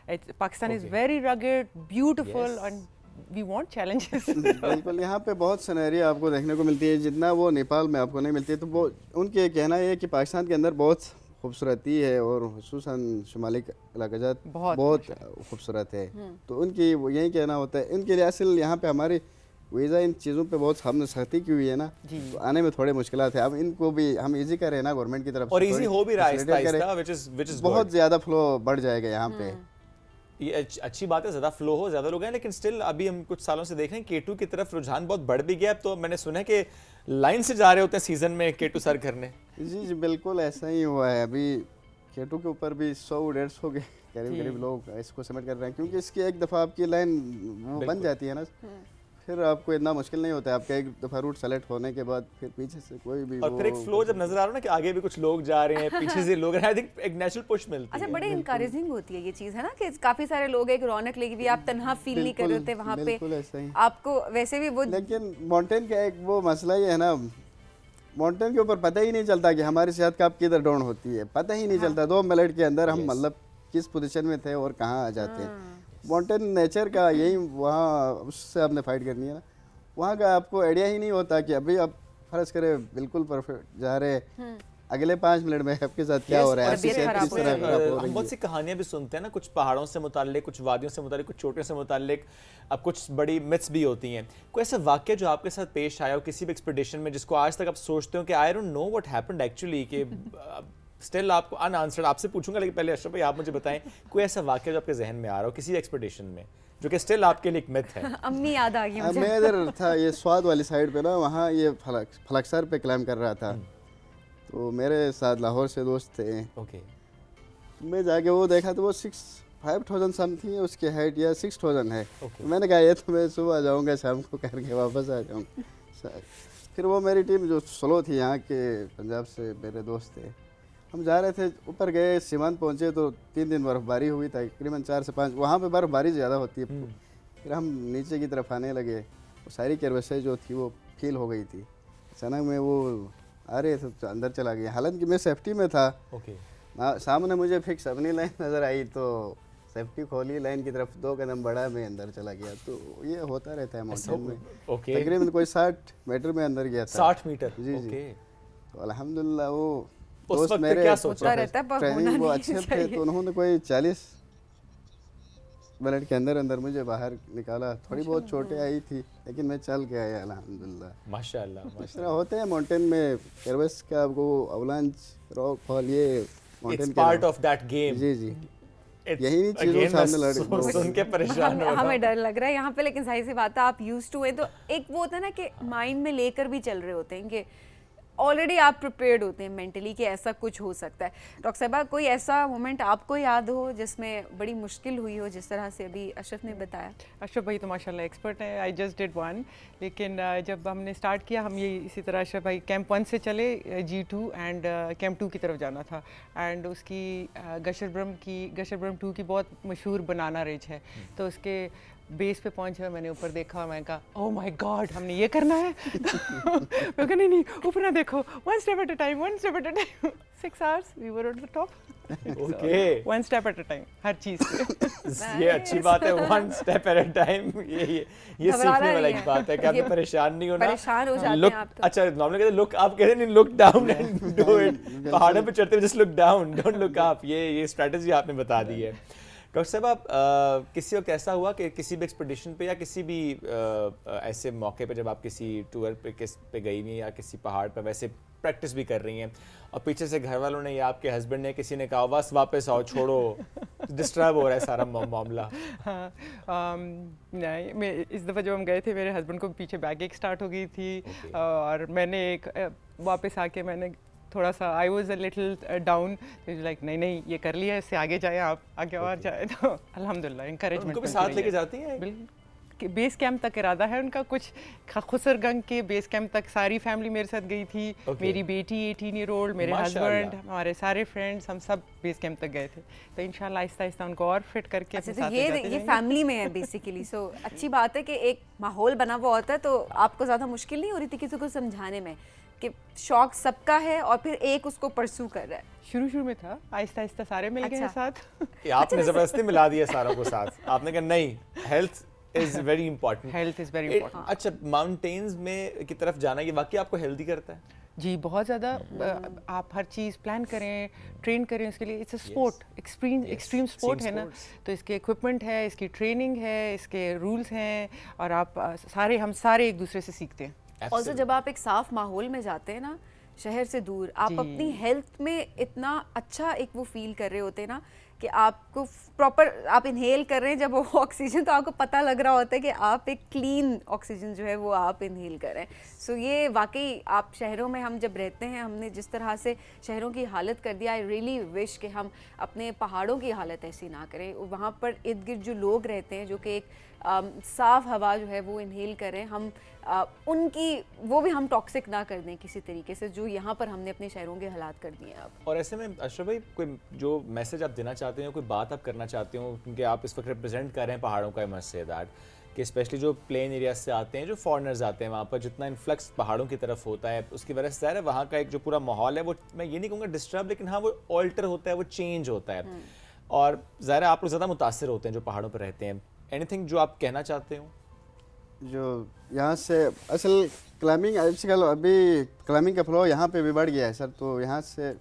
C: Pakistan is very rugged, beautiful and we want challenges.
D: बिल्कुल, यहाँ पे बहुत सिनेरियो आपको देखने को मिलती है जितना वो नेपाल में आपको नहीं मिलती है। तो वो उनके कहना है कि पाकिस्तान के अंदर बहुत खूबसूरती है और खुसूसन शुमाली इलाकाजात बहुत खूबसूरत है। तो उनकी वो यही कहना होता है। उनके लिए असल यहाँ पे हमारी वीज़ा इन चीज़ों पे बहुत हमने सख्ती की हुई है ना, तो आने में थोड़े मुश्किलात है। अब इनको भी हम इजी करें ना गवर्नमेंट की तरफ से,
B: और इजी हो भी रहा है, which is
D: बहुत ज़्यादा फ्लो बढ़ जाएगा यहाँ पे।
B: ये अच्छी बात है, ज़्यादा फ्लो हो, ज़्यादा लोग हैं, लेकिन स्टिल अभी हम कुछ सालों से देख रहे हैं K2 की तरफ रुझान बहुत बढ़ भी गया। तो मैंने सुना है कि लाइन से जा रहे होते हैं सीजन में K2 सर करने।
D: जी जी बिल्कुल ऐसा ही हुआ है। अभी K2 के ऊपर भी 100-150 के करीब लोग इसको सबमिट कर रहे हैं, क्योंकि इसकी एक दफ़ा आपकी लाइन वो बन जाती है ना, फिर आपको इतना मुश्किल नहीं होता है। आपका एक दफ़ा रूट सेलेक्ट होने के बाद फिर पीछे से कोई भी
B: और फिर एक फ्लो जब नजर आ रहा है ना कि आगे भी कुछ लोग जा रहे हैं, पीछे से लोग, आई थिंक एक नेचुरल पुश मिलती है।
A: अच्छा, बड़े इनकरेजिंग होती है ये चीज़, है ना, कि काफ़ी सारे लोग एक रौनक लेगी भी, आप तन्हा फील नहीं कर रहे होते वहाँ पे। आपको वैसे भी वो,
D: लेकिन माउंटेन का एक वो मसला ही है ना, माउंटेन के ऊपर पता ही नहीं चलता कि हमारी सेहत कब किधर डाउन होती है, पता ही नहीं चलता। 2 मिनट के अंदर हम मतलब किस पोजीशन में थे और कहाँ आ जाते हैं। माउंटेन नेचर का यही, वहाँ उससे आपने फाइट करनी है ना, वहाँ का आपको आइडिया ही नहीं होता कि अभी आप फर्ज करें बिल्कुल परफेक्ट जा रहे हैं, अगले 5 मिनट में आपके साथ क्या हो रहा है, आपकी सेहत किस तरह खराब हो रही है।
B: हम बहुत सी कहानियां भी सुनते हैं ना, कुछ पहाड़ों से मुताल्लिक, कुछ वादियों से मुताल्लिक, कुछ चोटियों से मुताल्लिक, अब कुछ बड़ी मिथ्स भी होती हैं। कोई ऐसा वाक्य जो आपके साथ पेश आया हो किसी भी एक्सपीडिशन में, जिसको आज तक आप सोचते हो कि I don't know what happened actually, कि स्टिल आपको अनआंसर्ड? आपसे पूछूंगा, लेकिन पहले अशरफ भाई आप मुझे बताएं कोई ऐसा वाक्य जो आपके जहन में आ रहा हो किसी एक्सपीडिशन में, जो कि स्टिल आपके लिए एक मिथ है।
A: अम्मी याद आ गई मुझे।
D: मैं इधर था ये स्वाद वाली साइड पे ना, वहाँ ये फलकसर पे क्लाइम कर रहा था, तो मेरे साथ लाहौर से दोस्त थे।
B: ओके,
D: मैं जाके वो देखा तो वो 5,000 समथिंग है उसकी हाइट, या 6,000 है। मैंने कहा ये तो मैं सुबह जाऊँगा, शाम को करके वापस आ जाऊँगा। फिर वो मेरी टीम जो स्लो थी यहाँ के पंजाब से मेरे दोस्त थे, हम जा रहे थे, ऊपर गए, सीमांत पहुँचे तो 3 दिन बर्फ़बारी हुई, तकरीबन 4 से 5, वहाँ पे बर्फ़बारी ज़्यादा होती है। फिर हम नीचे की तरफ आने लगे, वो सारी कैरवसें जो थी वो फील हो गई थी। अचानक में वो आ रहे थे तो अंदर चला गया, हालांकि मैं सेफ्टी में था। सामने मुझे फिक्स अपनी लाइन नज़र आई तो सेफ्टी खोली, लाइन की तरफ 2 कदम बढ़ा, मैं अंदर चला गया। तो ये होता रहता है माउंटेन में। तकरीबन कोई 60 मीटर में अंदर गया था।
B: 60 मीटर?
D: जी जी। तो अल्हम्दुलिल्लाह वो
B: उस वक्त क्या सोच रहा
A: रहता है,
D: ट्रेनिंग वो अच्छे थे, तो उन्होंने कोई 40 मिनट के अंदर अंदर मुझे बाहर निकाला। थोड़ी बहुत चोटें आई थी, लेकिन मैं चल के आया अल्हम्दुलिल्लाह।
B: माशाल्लाह।
D: इस तरह होते हैं माउंटेन में, एयरवेस का वो अवलांच, रॉक फॉल, ये mountain
B: part of that game.
D: जी जी, यही चीज़ों सामने लड़
B: सुन के परेशान हो,
A: हमें डर लग रहा है यहाँ पे, लेकिन सही सी बात है, आप यूज्ड टू है। तो एक वो होता है ना कि माइंड में लेकर भी चल रहे होते हैं कि ऑलरेडी आप प्रिपेयर्ड होते हैं मेंटली कि ऐसा कुछ हो सकता है। डॉक्टर साहबा, कोई ऐसा मोमेंट आपको याद हो जिसमें बड़ी मुश्किल हुई हो, जिस तरह से अभी अशरफ ने बताया?
C: अशरफ भाई तो माशाल्लाह एक्सपर्ट है, आई जस्ट डिड वन। लेकिन जब हमने स्टार्ट किया, हम ये इसी तरह अशरफ भाई कैंप 1 से चले G2 एंड कैंप 2 की तरफ जाना था। एंड उसकी गशरब्रम 2 की बहुत मशहूर बनाना रिज है, तो उसके बेस पे पहुंचा, मैंने ऊपर देखा, मैं कहा ओह माय गॉड, हमने ये करना है। मैं कहा नहीं ऊपर ना देखो, one step at a time 6 hours we were at the top।
B: Okay,
C: one step at a time हर चीज पे।
B: ये अच्छी बात है, one step at a time। ये सीखने वाला एक बात है कि आपने परेशान नहीं होना,
A: परेशान हो जाते हैं आप तो।
B: अच्छा, नॉर्मली कहते हैं लुक, आप कहते हैं look down and do it. पहाड़ों पे चढ़ते हुए just look down, don't look up. ये स्ट्रेटजी आपने बता दी है। डॉक्टर साहब आप किसी वक्त ऐसा हुआ कि किसी भी एक्सपीडिशन पे या किसी भी ऐसे मौके पे जब आप किसी टूर पे गई हुई या किसी पहाड़ पर वैसे प्रैक्टिस भी कर रही हैं और पीछे से घर वालों ने या आपके हस्बैंड ने किसी ने कहा बस वापस आओ छोड़ो डिस्टर्ब हो रहा है सारा मामला?
C: हाँ, नहीं, मैं इस दफ़ा जब हम गए थे मेरे हस्बैंड को पीछे बैक एक स्टार्ट हो गई थी और मैंने एक वापस आके मैंने थोड़ा सा I was a little down, like नहीं ये कर लिया, इससे आगे जाए, आप आगे और जाए, तो अल्हम्दुलिल्लाह इंकरेजमेंट
B: उनको भी साथ लेके जाती हैं?
C: बिल्कुल, बेस कैंप तक इरादा है उनका, कुछ खुसरगंज के बेस कैंप तक सारी फैमिली मेरे साथ गई थी। मेरी बेटी 18 ईयर ओल्ड, मेरे हस्बैंड, हमारे सारे फ्रेंड्स, हम सब बेस कैंप तक गए थे। तो इंशाल्लाह आहिस्ता आहिस्ता उनको और फिट करके
A: अच्छा, तो ये फैमिली में है बेसिकली। सो अच्छी बात है कि एक माहौल बना हुआ होता है, तो आपको ज़्यादा मुश्किल नहीं हो रही थी किसी को समझाने में कि शौक सबका है और फिर एक उसको परसू कर रहा है?
C: शुरू में था, आहिस्ता आहिस्ता सारे मिल गए साथ।
B: आपने जबरदस्ती मिला दिया सारों को साथ, आपने कहा नहीं, health is very important.
C: Health is very important.
B: अच्छा, माउंटेन्स में की तरफ जाना ये वाकई आपको हेल्दी करता है?
C: जी बहुत ज़्यादा। आप हर चीज़ प्लान करें, ट्रेन करें उसके लिए, it's a sport, extreme sport है ना, तो इसके इक्विपमेंट है, इसकी ट्रेनिंग है, इसके रूल्स हैं और आप हम सारे एक दूसरे से सीखते हैं।
A: ऑल्सो जब आप एक साफ माहौल में जाते हैं ना, शहर से दूर, आप अपनी हेल्थ में इतना अच्छा एक वो फील कर रहे होते हैं ना कि आपको प्रॉपर आप इनहेल कर रहे हैं जब वो ऑक्सीजन, तो आपको पता लग रहा होता है कि आप एक क्लीन ऑक्सीजन जो है वो आप इनहेल कर रहे हैं। सो ये वाकई आप शहरों में हम जब रहते हैं, हमने जिस तरह से शहरों की हालत कर दिया, आई रियली विश कि हम अपने पहाड़ों की हालत ऐसी ना करें। वहाँ पर इर्द गिर्द जो लोग रहते हैं जो कि एक साफ़ हवा जो है वो इनहेल करें, हम उनकी वो भी हम टॉक्सिक ना कर दें किसी तरीके से, जो यहाँ पर हमने अपने शहरों के हालात कर दिए हैं अब।
B: और ऐसे में अशरफ भाई, कोई जो मैसेज आप देना चाहते हो, कोई बात आप करना चाहते हो, क्योंकि आप इस वक्त रिप्रेजेंट कर रहे हैं पहाड़ों का, मस्ट से दैट कि स्पेशली जो प्लेन एरिया से आते हैं, जो फॉरेनर्स आते हैं, वहाँ पर जितना इन्फ्लक्स पहाड़ों की तरफ होता है, उसकी वजह से ज़ाहिर है वहाँ का एक जो पूरा माहौल है वो, मैं ये नहीं कहूँगा डिस्टर्ब, लेकिन हाँ वो ऑल्टर होता है, वो चेंज होता है और ज़ाहिर है आप लोग ज़्यादा मुतासर होते हैं जो पहाड़ों पर रहते हैं। एनीथिंग जो आप कहना चाहते हो?
D: जो यहाँ से असल क्लाइंबिंग आजकल अभी क्लाइंबिंग का फ्लो यहाँ पे भी बढ़ गया है सर, तो यहाँ से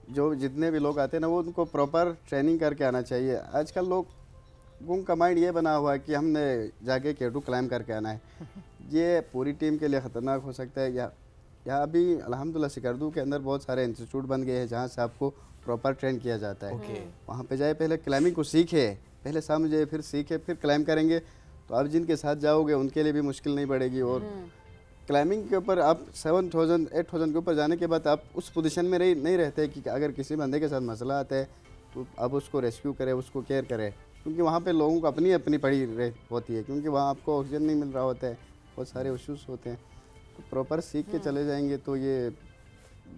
D: जो जितने भी लोग आते हैं ना वो उनको प्रॉपर ट्रेनिंग करके आना चाहिए। आजकल लोगों का माइंड ये बना हुआ है कि हमने जाके K2 क्लाइंब करके आना है, ये पूरी टीम के लिए ख़तरनाक हो सकता है। यहाँ अभी अल्हम्दुलिल्लाह सिकरदू के अंदर बहुत सारे इंस्टीट्यूट बन गए हैं जहाँ से आपको प्रॉपर ट्रेन किया जाता है। वहाँ पे जाए, पहले क्लाइंबिंग को सीखे, पहले समझे, फिर सीखे, फिर क्लाइंब करेंगे तो आप जिनके साथ जाओगे उनके लिए भी मुश्किल नहीं पड़ेगी। और क्लाइंबिंग के ऊपर आप 7000 8000 के ऊपर जाने के बाद आप उस पोजीशन में नहीं रहते कि अगर किसी बंदे के साथ मसला आता है तो आप उसको रेस्क्यू करें, उसको केयर करें, क्योंकि वहाँ पे लोगों को अपनी अपनी पड़ी होती है, क्योंकि वहाँ आपको ऑक्सीजन नहीं मिल रहा होता है, बहुत सारे इश्यूज होते हैं। तो प्रॉपर सीख के चले जाएंगे तो ये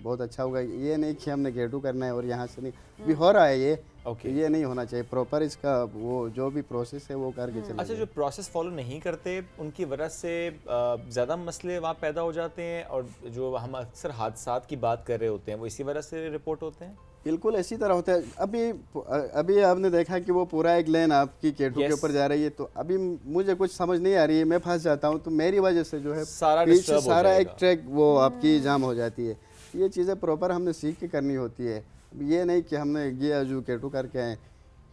D: बहुत अच्छा होगा। ये नहीं कि हमने K2 करना है और यहाँ से नहीं, अभी हो रहा है ये, ये नहीं होना चाहिए। प्रॉपर इसका वो जो भी प्रोसेस है वो करके चले।
B: अच्छा, जो प्रोसेस फॉलो नहीं करते उनकी वजह से ज़्यादा मसले वहाँ पैदा हो जाते हैं और जो हम अक्सर हादसात की बात कर रहे होते हैं वो इसी वजह से रिपोर्ट होते हैं?
D: बिल्कुल इसी तरह होता है। अभी आपने देखा कि वो पूरा एक लेन आपकी K2 के ऊपर जा रही है, तो अभी मुझे कुछ समझ नहीं आ रही है, मैं फंस जाता हूँ, तो मेरी वजह से जो है सारा एक ट्रैक वो आपकी जाम हो जाती है। ये चीज़ें प्रॉपर हमने सीख के करनी होती है, ये नहीं कि हमने ये जो K2 करके आए,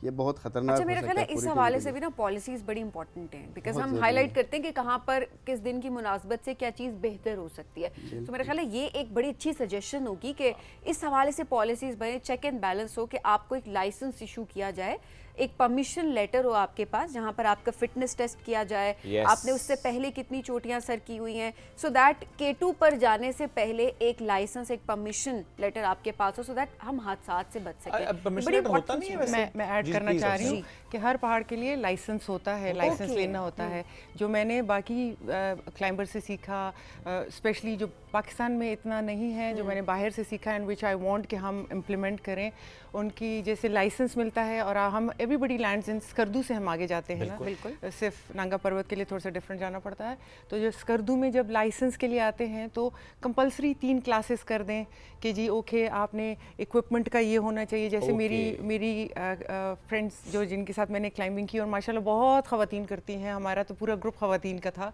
D: ये बहुत खतरनाक।
A: अच्छा, मेरा ख्याल है इस हवाले से भी ना पॉलिसीज़ बड़ी इंपॉर्टेंट हैं, बिकॉज हम हाईलाइट करते हैं कि कहाँ पर किस दिन की मुनासबत से क्या चीज़ बेहतर हो सकती है। तो मेरा ख्याल है ये एक बड़ी अच्छी सजेशन होगी कि इस हवाले से पॉलिसीज़ बने, चेक एंड बैलेंस हो, कि आपको एक लाइसेंस इशू किया जाए, एक परमिशन लेटर हो आपके पास जहाँ पर आपका फिटनेस टेस्ट किया जाए, आपने उससे पहले कितनी चोटियाँ सर की हुई हैं, सो दैट K2 पर जाने से पहले एक लाइसेंस, एक परमिशन लेटर आपके पास हो, सो दैट हम हादसात से बच सकें। बड़ी
B: होता नहीं है वैसे?
C: मैं ऐड करना चाह रही हूँ कि हर पहाड़ के लिए लाइसेंस होता है, लाइसेंस लेना होता है। जो मैंने बाकी क्लाइंबर से सीखा, स्पेशली जो पाकिस्तान में इतना नहीं है, जो मैंने बाहर से सीखा एंड विच आई वांट कि हम इम्प्लीमेंट करें, उनकी जैसे लाइसेंस मिलता है और हम एवरीबडी लैंड्स इन स्कर्दू से हम आगे जाते हैं ना, बिल्कुल सिर्फ नांगा पर्वत के लिए थोड़ा सा डिफरेंट जाना पड़ता है। तो जो स्कर्दू में जब लाइसेंस के लिए आते हैं तो कंपलसरी 3 क्लासेस कर दें कि जी ओके आपने इक्विपमेंट का ये होना चाहिए। जैसे मेरी फ्रेंड्स जो जिनके साथ मैंने क्लाइंबिंग की और माशाल्लाह बहुत ख़वातीन करती हैं, हमारा तो पूरा ग्रुप ख़वातीन का था,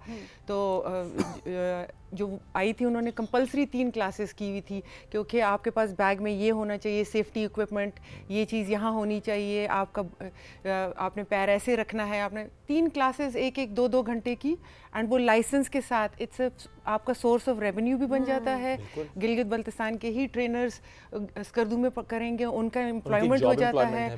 C: तो जो आई थी उन्होंने कंपलसरी 3 क्लासेस की हुई थी, क्योंकि आपके पास बैग में ये होना चाहिए, सेफ्टी इक्विपमेंट, ये चीज़ यहाँ होनी चाहिए, आपने पैर ऐसे रखना है, आपने 3 क्लासेस 1-1 2-2 घंटे की, एंड वो लाइसेंस के साथ आपका सोर्स ऑफ रेवेन्यू भी बन जाता है। गिलगित बल्तिस्तान के ही ट्रेनर्स स्कर्दू में करेंगे, उनका एम्प्लॉयमेंट हो जाता है,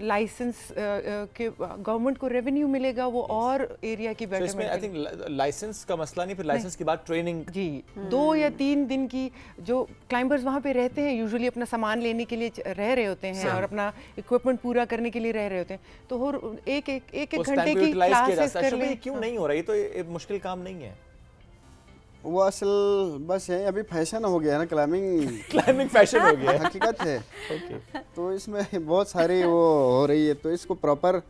C: लाइसेंस के गवर्नमेंट को रेवेन्यू मिलेगा, वो और एरिया की
B: बेटरमेंट। आई थिंक लाइसेंस का मसला नहीं, फिर लाइसेंस के बाद ट्रेनिंग
C: जी 2 या 3 दिन की, जो क्लाइंबर्स वहाँ पे रहते हैं यूजुअली अपना सामान लेने के लिए रह रहे होते हैं और अपना इक्विपमेंट पूरा करने के लिए रह रहे होते हैं, तो एक घंटे की क्लासेस कर ले।
B: क्यों नहीं हो रहा, ये तो मुश्किल काम नहीं है।
D: वो असल बस है, अभी फैशन हो गया है ना,
B: क्लाइंबिंग फैशन हो गया है,
D: हकीकत है। तो इसमें बहुत सारी वो हो रही है, तो इसको प्रॉपर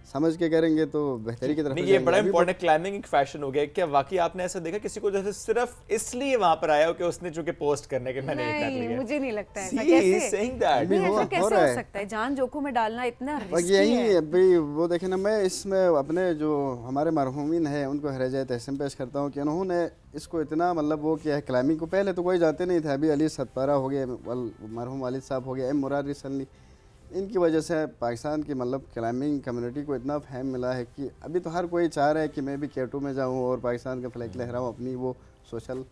D: समझ के करेंगे तो बेहतरी की तरफ
B: नहीं, ये बड़ा इंपॉर्टेंट, क्लाइंबिंग एक फैशन हो गया। क्या वाकई आपने ऐसा देखा किसी को जैसे सिर्फ इसलिए वहां पर आया हो कि उसने जो कि पोस्ट करने के मैंने ये कर लिया?
A: मुझे नहीं लगता है।
B: कैसे
A: हो सकता है? जान जोखिम में डालना इतना रिस्की
D: है। यही अभी वो देखे ना, मैं इसमें अपने जो हमारे मरहूमिन है उनको हरजाए तहसीन पेश करता हूँ कि उन्होंने इसको इतना मतलब वो किया है। क्लाइंबिंग को पहले तो कोई जाते नहीं थे, अभी अली सतपारा हो गए, मरहूम वालिद साहब हो गए, एम मुराद रिसली, इनकी वजह से पाकिस्तान की मतलब क्लाइंबिंग कम्युनिटी को इतना फैम मिला है कि अभी तो हर कोई चाह रहा है कि मैं भी K2 में जाऊं और पाकिस्तान का फ्लैग लहराऊं, अपनी वो सोशल,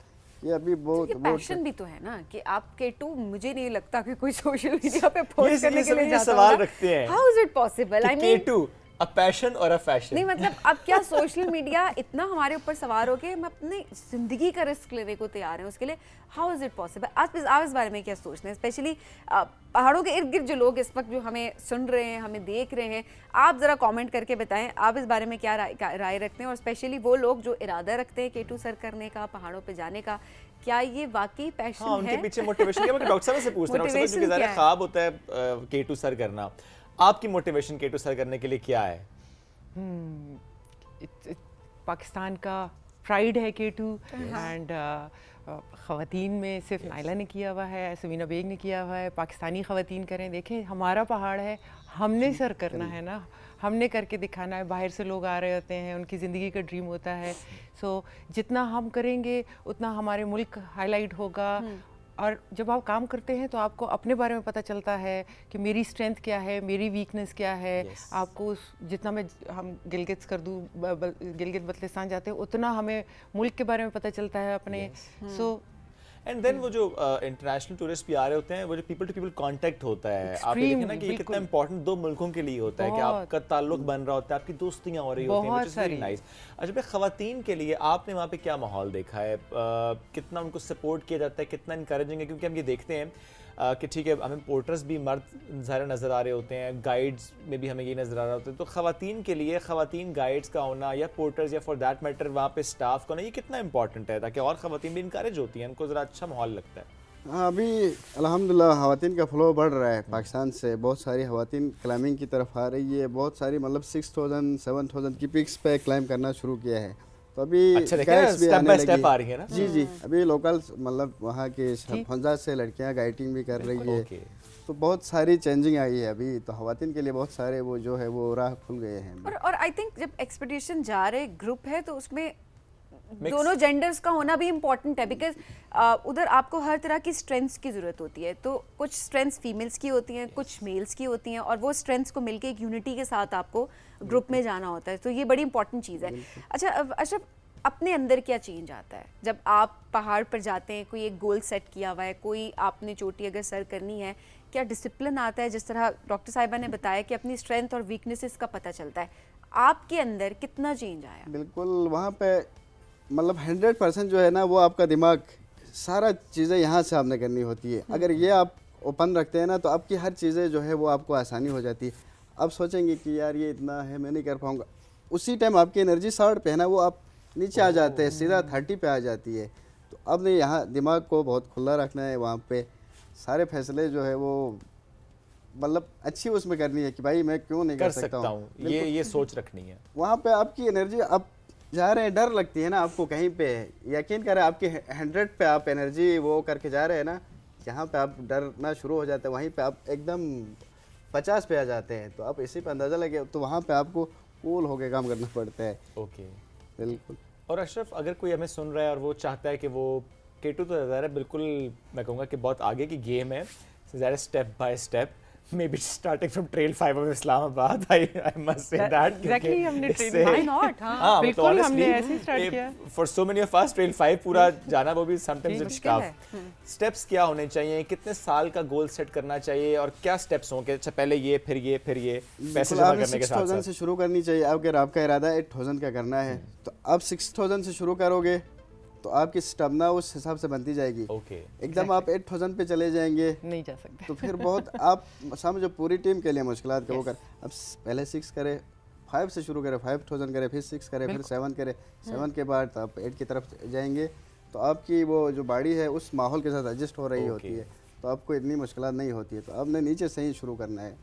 D: ये अभी बहुत
A: पैशन भी तो है ना कि आप K2, मुझे नहीं लगता कि कोई सोशल मीडिया पे पोस्ट करने के लिए जाता
B: सवाल रखते हैं,
A: how is it possible? I mean
B: K2 a passion और अ फैशन,
A: नहीं मतलब अब क्या सोशल मीडिया इतना हमारे ऊपर सवार हो के हम अपनी जिंदगी का रिस्क लेने को तैयार हैं उसके लिए, हाउ इज इट पॉसिबल? आप इस बारे में क्या सोचते हैं, स्पेशली पहाड़ों के इर्द गिर्द जो लोग इस वक्त जो हमें सुन रहे हैं, हमें देख रहे हैं, आप जरा कमेंट करके बताएं आप इस बारे में क्या राय रखते हैं, और स्पेशली वो लोग जो इरादा रखते हैं K2 सर करने का, पहाड़ों पे जाने का, क्या ये वाकई पैशन है?
B: उनके पीछे मोटिवेशन क्या? मैं डॉक्टर साहब से पूछता हूं, डॉक्टर साहब जो ज़रा ख्वाब होता है K2 सर करना, आपकी मोटिवेशन K2 सर करने के लिए क्या है?
C: पाकिस्तान का प्राइड है K2, एंड ख़वातीन में सिर्फ नाइला ने किया हुआ है, समीना बेग ने किया हुआ है, पाकिस्तानी ख़वातीन करें। देखें हमारा पहाड़ है, हमने सर करना है ना, हमने करके दिखाना है। बाहर से लोग आ रहे होते हैं, उनकी ज़िंदगी का ड्रीम होता है, सो जितना हम करेंगे उतना हमारे मुल्क हाईलाइट होगा। और जब आप काम करते हैं तो आपको अपने बारे में पता चलता है कि मेरी स्ट्रेंथ क्या है, मेरी वीकनेस क्या है। आपको जितना हम गिलगित बल्तिस्तान जाते हैं उतना हमें मुल्क के बारे में पता चलता है अपने। सो
B: एंड देन वो जो इंटरनेशनल टूरिस्ट भी आ रहे होते हैं, वो जो पीपल टू पीपल कांटेक्ट होता है, आप ये देखें ना कि ये कितना इंपॉर्टेंट 2 मुल्कों के लिए होता है कि आपका ताल्लुक बन रहा होता है, आपकी दोस्तियां हो रही होती हैं, व्हिच इज वेरी नाइस। अच्छा, ख़वातीन के लिए आपने वहाँ पे क्या माहौल देखा है, कितना उनको सपोर्ट किया जाता है, कितना इनकरेजिंग है? क्योंकि हम ये देखते हैं कि ठीक है हमें पोर्टर्स भी मर्द ज़ाहिर नज़र आ रहे होते हैं, गाइड्स में भी हमें ये नज़र आ रहा होता है, तो ख़वातीन के लिए ख़वातीन गाइड्स का होना या पोर्टर्स या फॉर दैट मैटर वहाँ पे स्टाफ का होना, ये कितना इंपॉर्टेंट है ताकि और ख़वातीन भी इनकरेज होती हैं, उनको ज़रा अच्छा माहौल लगता है?
D: हाँ, अभी अल्हम्दुलिल्लाह ख़वातीन का फ्लो बढ़ रहा है पाकिस्तान से, बहुत सारी ख़वातीन क्लाइंबिंग की तरफ आ रही है, बहुत सारी मतलब 6000 7000 की पिक्स पे क्लाइंब करना शुरू किया है। तो अभी
B: अच्छा गाइड्स भी आने लगी, आ रही है ना?
D: जी जी, अभी लोकल मतलब वहाँ के हंजा से लड़कियाँ गाइडिंग भी कर रही है, तो बहुत सारी चेंजिंग आई है अभी, तो ख़वातीन के लिए बहुत सारे वो जो है वो राह खुल गए हैं।
A: और आई थिंक जब एक्सपीडिशन जा रहे ग्रुप है तो उसमें दोनों जेंडर्स का होना भी इम्पॉर्टेंट है, बिकॉज उधर आपको हर तरह की स्ट्रेंथ्स की ज़रूरत होती है, तो कुछ स्ट्रेंथ्स फीमेल्स की होती हैं, कुछ मेल्स की होती हैं, और वो स्ट्रेंथ्स को मिलके एक यूनिटी के साथ आपको ग्रुप में जाना होता है, तो ये बड़ी इंपॉर्टेंट चीज़ है। अच्छा अशरफ, अपने अंदर क्या चेंज आता है जब आप पहाड़ पर जाते हैं? कोई एक गोल सेट किया हुआ है, कोई आपने चोटी अगर सर करनी है, क्या डिसिप्लिन आता है? जिस तरह डॉक्टर साहिबा ने बताया कि अपनी स्ट्रेंथ और वीकनेसेस का पता चलता है, आपके अंदर कितना चेंज आया?
D: बिल्कुल, वहाँ पे मतलब 100% जो है ना वो आपका दिमाग, सारा चीज़ें यहाँ से आपने करनी होती है। अगर ये आप ओपन रखते हैं ना तो आपकी हर चीज़ें जो है वो आपको आसानी हो जाती है। आप सोचेंगे कि यार ये इतना है मैं नहीं कर पाऊँगा, उसी टाइम आपकी एनर्जी 60 पे है ना, वो आप नीचे आ जाते हैं, सीधा 30 पे आ जाती है। तो अब नहीं, यहाँ दिमाग को बहुत खुला रखना है, वहाँ पे सारे फैसले जो है वो मतलब अच्छी उसमें करनी है कि भाई मैं क्यों नहीं कर सकता हूँ,
B: ये सोच रखनी है।
D: वहाँ पे आपकी एनर्जी, आप जा रहे हैं, डर लगती है ना आपको कहीं पे, यकीन करें आपकी 100 पे आप एनर्जी वो करके जा रहे हैं ना, जहाँ पे आप डरना शुरू हो जाते हैं वहीं पे आप एकदम 50 पे आ जाते हैं, तो आप इसी पे अंदाज़ा लगे, तो वहाँ पे आपको कूल होके काम करना पड़ता है।
B: ओके,
D: बिल्कुल।
B: और अशरफ, अगर कोई हमें सुन रहा है और वो चाहता है कि वो K2 तो ज़रा बिल्कुल मैं कहूँगा कि बहुत आगे की गेम है, ज़रा step by step, maybe starting from Trail 5 of Islamabad, I must say that.
C: Exactly, हमने
B: इससे-
C: train, why not? हाँ, बिल्कुल
B: honestly,
C: हमने ऐसे ही start किया।
B: For so many of us, Trail 5 पूरा जाना वो भी sometimes it's
A: मुश्किल है।
B: tough. Steps क्या होने चाहिए, कितने साल का गोल सेट करना चाहिए और क्या steps हों कि अच्छा पहले ये फिर ये फिर ये पैसे जमा करने के साथ
D: 6000 से शुरू करनी चाहिए। अगर आपका इरादा 8000 का करना है तो आप 6000 से शुरू करोगे तो आपकी स्टेमिना उस हिसाब से बनती जाएगी।
B: ओके
D: एकदम आप 8000 पे चले जाएंगे
C: नहीं जा सकते।
D: तो फिर बहुत आप समझो पूरी टीम के लिए मुश्किलात का वो कर। अब पहले 6 करे, 5 से शुरू करें, 5000 करे, फिर 6 करे, फिर 7 करे, 7 के बाद आप 8 की तरफ जाएंगे तो आपकी वो जो बॉडी है उस माहौल के साथ एडजस्ट हो रही होती है तो आपको इतनी मुश्किलात नहीं होती है। तो आपने नीचे से ही शुरू करना है,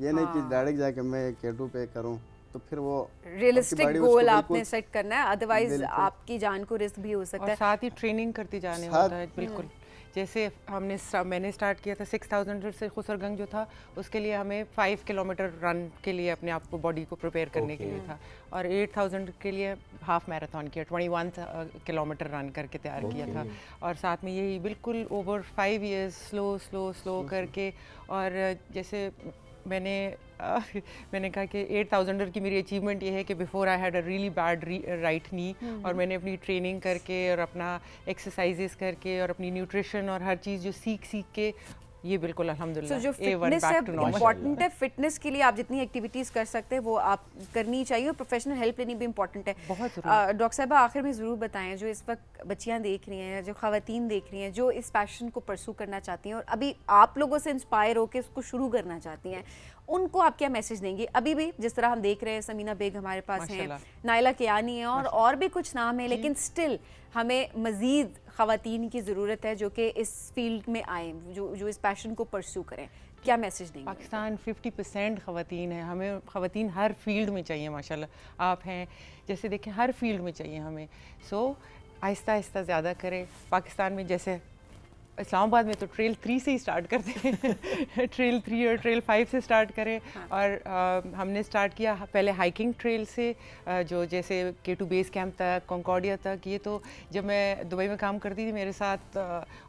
D: ये नहीं कि डायरेक्ट जाके मैं K2 पे करूँ तो फिर वो
A: रियलिस्टिक गोल आपने सेट करना है, अदरवाइज आपकी जान को रिस्क भी हो सकता
C: और
A: है।
C: साथ ही ट्रेनिंग करती जाने होता है। बिल्कुल जैसे मैंने स्टार्ट किया था 6000 से खुसरगंज जो था उसके लिए हमें 5 किलोमीटर रन के लिए अपने आप को बॉडी को प्रिपेयर करने के लिए था और 8000 के लिए हाफ मैराथन किया, 21 किलोमीटर रन करके तैयार किया था। और साथ में यही बिल्कुल ओवर 5 इयर्स स्लो करके। और जैसे मैंने कहा कि 8000 की मेरी अचीवमेंट ये है कि before I had a really bad right knee और मैंने अपनी ट्रेनिंग करके और अपना एक्सरसाइजेस करके और अपनी न्यूट्रिशन और हर चीज़ जो सीख के ये बिल्कुल अल्हम्दुलिल्लाह
A: जो फिटनेस है इम्पॉर्टेंट है। फिटनेस के लिए आप जितनी एक्टिविटीज़ कर सकते हैं वो आप करनी चाहिए और प्रोफेशनल हेल्प लेनी भी इम्पॉर्टेंट है।
C: बहुत
A: डॉक्टर साहबा आखिर में ज़रूर बताएं, जो इस वक्त बच्चियां देख रही हैं, जो ख़वातीन देख रही हैं, जो इस पैशन को परसू करना चाहती हैं और अभी आप लोगों से इंस्पायर होकर इसको शुरू करना चाहती हैं, उनको आप क्या मैसेज देंगे? अभी भी जिस तरह हम देख रहे हैं समीना बेग हमारे पास हैं, नाइला कियानी है और भी कुछ नाम है, लेकिन स्टिल हमें मज़ीद ख़वातीन की ज़रूरत है जो कि इस फील्ड में आए, जो इस पैशन को परसू करें। क्या मैसेज देंगे?
C: पाकिस्तान 50% ख़वातीन है, हमें ख़वातीन हर फील्ड में चाहिए माशाल्लाह। आप हैं जैसे देखें हर फील्ड में चाहिए हमें। सो आहिस्ता आहिस्ता ज़्यादा करें। पाकिस्तान में जैसे इस्लामाबाद में तो ट्रेल 3 से ही स्टार्ट करते हैं ट्रेल 3 और ट्रेल 5 से स्टार्ट करें। और हमने स्टार्ट किया पहले हाइकिंग ट्रेल से, जो जैसे K2 बेस कैंप तक, कॉन्कॉर्डिया तक। ये तो जब मैं दुबई में काम करती थी मेरे साथ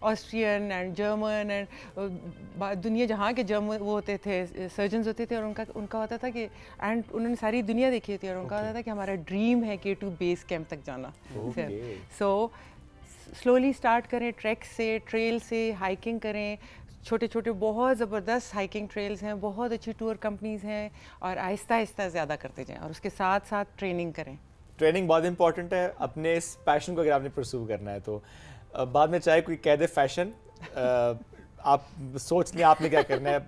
C: ऑस्ट्रियन एंड जर्मन एंड दुनिया जहाँ के जर्मन वो होते थे, सर्जन्स होते थे और उनका होता था कि एंड उन्होंने सारी दुनिया देखी थी और उनका होता था कि हमारा ड्रीम है K2 बेस कैंप तक जाना। सो स्लोली स्टार्ट करें, ट्रैक से, ट्रेल से, हाइकिंग करें। छोटे छोटे बहुत ज़बरदस्त हाइकिंग ट्रेल्स हैं, बहुत अच्छी टूर कंपनीज़ हैं और आहिस्ता आहिस्ता ज़्यादा करते जाएं और उसके साथ साथ ट्रेनिंग करें।
B: ट्रेनिंग बहुत इंपॉर्टेंट है अपने इस पैशन को अगर आपने परस्यू करना है तो। बाद में चाहे कोई कह दे फैशन, आप सोच लें आपने क्या करना है।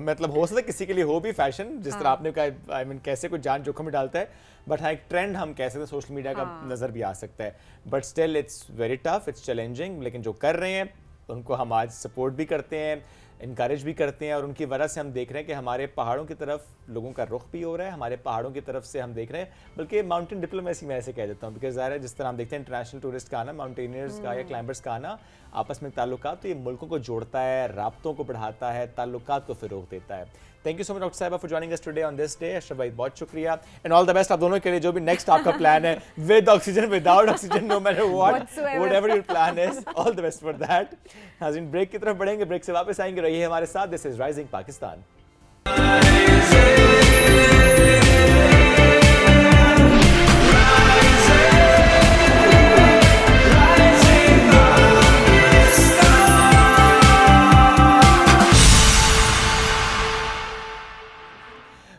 B: मतलब हो सकता है किसी के लिए हो भी फैशन, जिस तरह आपने कहा, आई मीन कैसे कोई जान जोखिम में डालता है, बट हाँ एक ट्रेंड हम कह सकते हैं, सोशल मीडिया का नज़र भी आ सकता है। But still it's very tough, it's challenging. लेकिन जो कर रहे हैं उनको हम आज सपोर्ट भी करते हैं, इनकरेज भी करते हैं और उनकी वजह से हम देख रहे हैं कि हमारे पहाड़ों की तरफ लोगों का रुख भी हो रहा है, हमारे पहाड़ों की तरफ से हम देख रहे हैं, बल्कि माउंटेन डिप्लोमेसी मैं ऐसे कह देता हूँ। बिकॉज ज़ाहिर है जिस तरह हम देखते हैं इंटरनेशनल टूरिस्ट का आना, माउंटेनियर्स का या क्लाइंबर्स का आना, आपस में ताल्लुकात, तो ये मुल्कों को जोड़ता है, राब्तों को बढ़ाता है, ताल्लुकात को फ़रोग़ देता है। Thank you so much doctor साहिबा for joining us today on this day. Ashraf भाई बहुत शुक्रिया एंड ऑल द बेस्ट आप दोनों के लिए, जो भी नेक्स्ट आपका प्लान है, with oxygen, without oxygen, no matter what, whatever your plan is, all the best for that. नाज़रीन ब्रेक की तरफ बढ़ेंगे, ब्रेक से वापस आएंगे, रहिए हमारे साथ। This is rising Pakistan.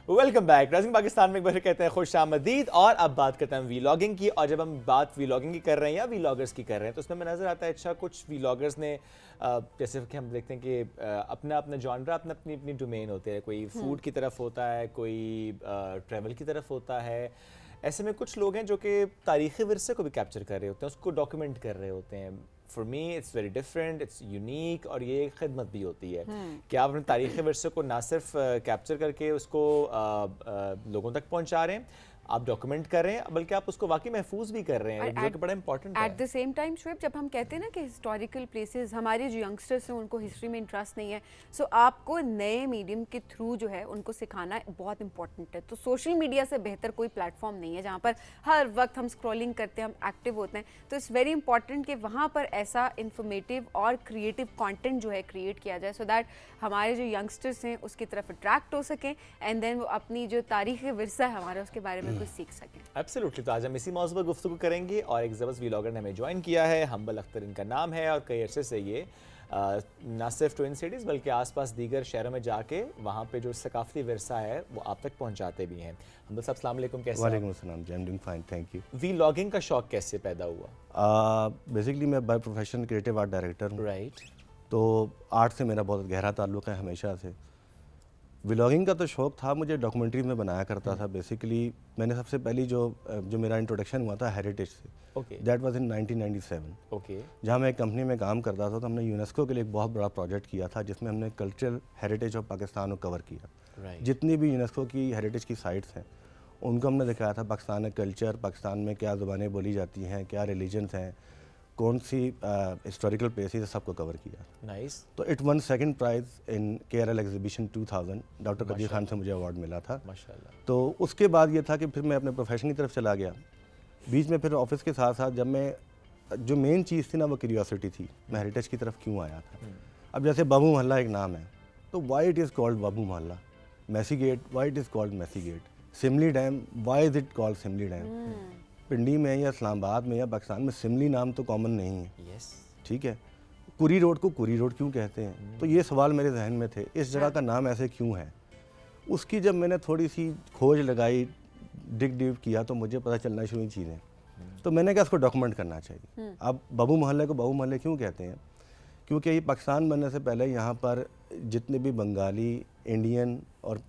B: Welcome back. Rising Pakistan में एक बार कहते हैं खुश आमदीद। और अब बात करते हैं वीलॉगिंग की। और जब हम बात वीलॉगिंग की कर रहे हैं या वीलॉगर्स की कर रहे हैं तो उसमें नज़र आता है अच्छा कुछ वीलॉगर्स ने जैसे कि हम देखते हैं कि अपना अपना जॉनरा, अपनी अपनी डोमेन होते हैं। कोई फूड की तरफ होता है, कोई ट्रैवल की तरफ होता है। ऐसे में कुछ लोग हैं जो कि तारीख़ी विरसे को भी कैप्चर कर रहे होते हैं, उसको डॉक्यूमेंट कर रहे होते हैं। For me it's very different, it's unique और ये एक खिदमत भी होती है कि आप अपने तारीख़ी विरसे को ना सिर्फ कैप्चर करके उसको लोगों तक पहुंचा रहे हैं, आप डॉक्यूमेंट कर रहे हैं, बल्कि आप उसको वाकई महफूज भी कर रहे हैं, जो कि बड़ा इंपॉर्टेंट है।
A: At the same time Shoaib, जब हम कहते हैं ना कि हिस्टोरिकल प्लेसेस, हमारे जो यंगस्टर्स हैं उनको हिस्ट्री में इंटरेस्ट नहीं है, सो आपको नए मीडियम के थ्रू जो है उनको सिखाना बहुत इंपॉर्टेंट है। तो सोशल मीडिया से बेहतर कोई प्लेटफॉर्म नहीं है जहाँ पर हर वक्त हम स्क्रॉलिंग करते हैं, हम एक्टिव होते हैं। तो इट्स वेरी इंपॉर्टेंट कि वहाँ पर ऐसा इंफॉर्मेटिव और क्रिएटिव कंटेंट जो है क्रिएट किया जाए, सो दैट हमारे जो यंगस्टर्स हैं उसकी तरफ अट्रैक्ट हो सकें एंड देन वो अपनी जो तारीख़ी विरसा है हमारा उसके बारे में कुछ सीख सकें।
B: एब्सोल्युटली। तो आज हम इसी मौजूद पर गुफ्तगू करेंगे और एक ज़बरदस्त व्लॉगर ने हमें ज्वाइन किया है, हम्बल अख्तर इनका नाम है, और कई अरसे से ये न सिर्फ ट्विन सिटीज़ बल्कि आसपास दीगर शहरों में जाके वहाँ पे जो सकाफती विरसा है वो आप तक पहुँचाते भी हैं। हम्बल साहब अस्सलाम वालेकुम, कैसे हैं?
E: वालेकुम अस्सलाम जी, I am doing fine, thank you.
B: Vlogging का शौक कैसे पैदा हुआ?
E: बेसिकली मैं by profession creative art director हूँ।
B: राइट।
E: तो आर्ट से मेरा बहुत गहरा ताल्लुक़ है हमेशा से। व्लॉगिंग का तो शौक़ था मुझे, डॉक्यूमेंट्रीज में बनाया करता था। बेसिकली मैंने सबसे पहली जो मेरा इंट्रोडक्शन हुआ था हेरिटेज से,
B: okay.
E: That was in 1997।
B: Okay.
E: जहाँ मैं एक कंपनी में काम करता था, तो हमने यूनेस्को के लिए एक बहुत बड़ा प्रोजेक्ट किया था जिसमें हमने कल्चरल हेरिटेज ऑफ पाकिस्तान को कवर किया।
B: राइट।
E: जितनी भी यूनेस्को की हेरिटेज की साइट्स हैं उनको हमने दिखाया था, पाकिस्तान का कल्चर, पाकिस्तान में क्या ज़ुबानें बोली जाती हैं, क्या रिलीजन्स हैं, कौन सी हिस्टोरिकल प्लेसेस, सबको कवर किया।
B: नाइस।
E: तो it won second prize in KRL exhibition 2000, doctor Qadeer Khan से मुझे अवार्ड मिला था।
B: माशाल्लाह।
E: तो उसके बाद ये था कि फिर मैं अपने प्रोफेशन की तरफ चला गया। बीच में फिर ऑफिस के साथ साथ जब मैं, जो मेन चीज़ थी ना वो क्यूरियोसिटी थी, मैं हेरिटेज की तरफ क्यों आया था। अब जैसे बाबू मोहल्ला एक नाम है, तो why it is called Babu Mohalla, Massey gate, why it is called Massey gate, Simly dam, why is it called Simly dam. Pindi में या इस्लामाबाद में या पाकिस्तान में सिमली नाम तो कॉमन नहीं है।
B: यस।
E: ठीक है, कुरी रोड को कुरी रोड क्यों कहते हैं? तो ये सवाल मेरे जहन में थे, इस जगह का नाम ऐसे क्यों है। उसकी जब मैंने थोड़ी सी खोज लगाई, डिग किया, तो मुझे पता चलना शुरू हुई चीज़ें। तो मैंने कहा इसको डॉक्यूमेंट करना चाहिए। अब बाबू मोहल्ले को बाबू मोहल्ले क्यों कहते हैं? क्योंकि ये पाकिस्तान बनने से पहले यहाँ पर जितने भी बंगाली, इंडियन और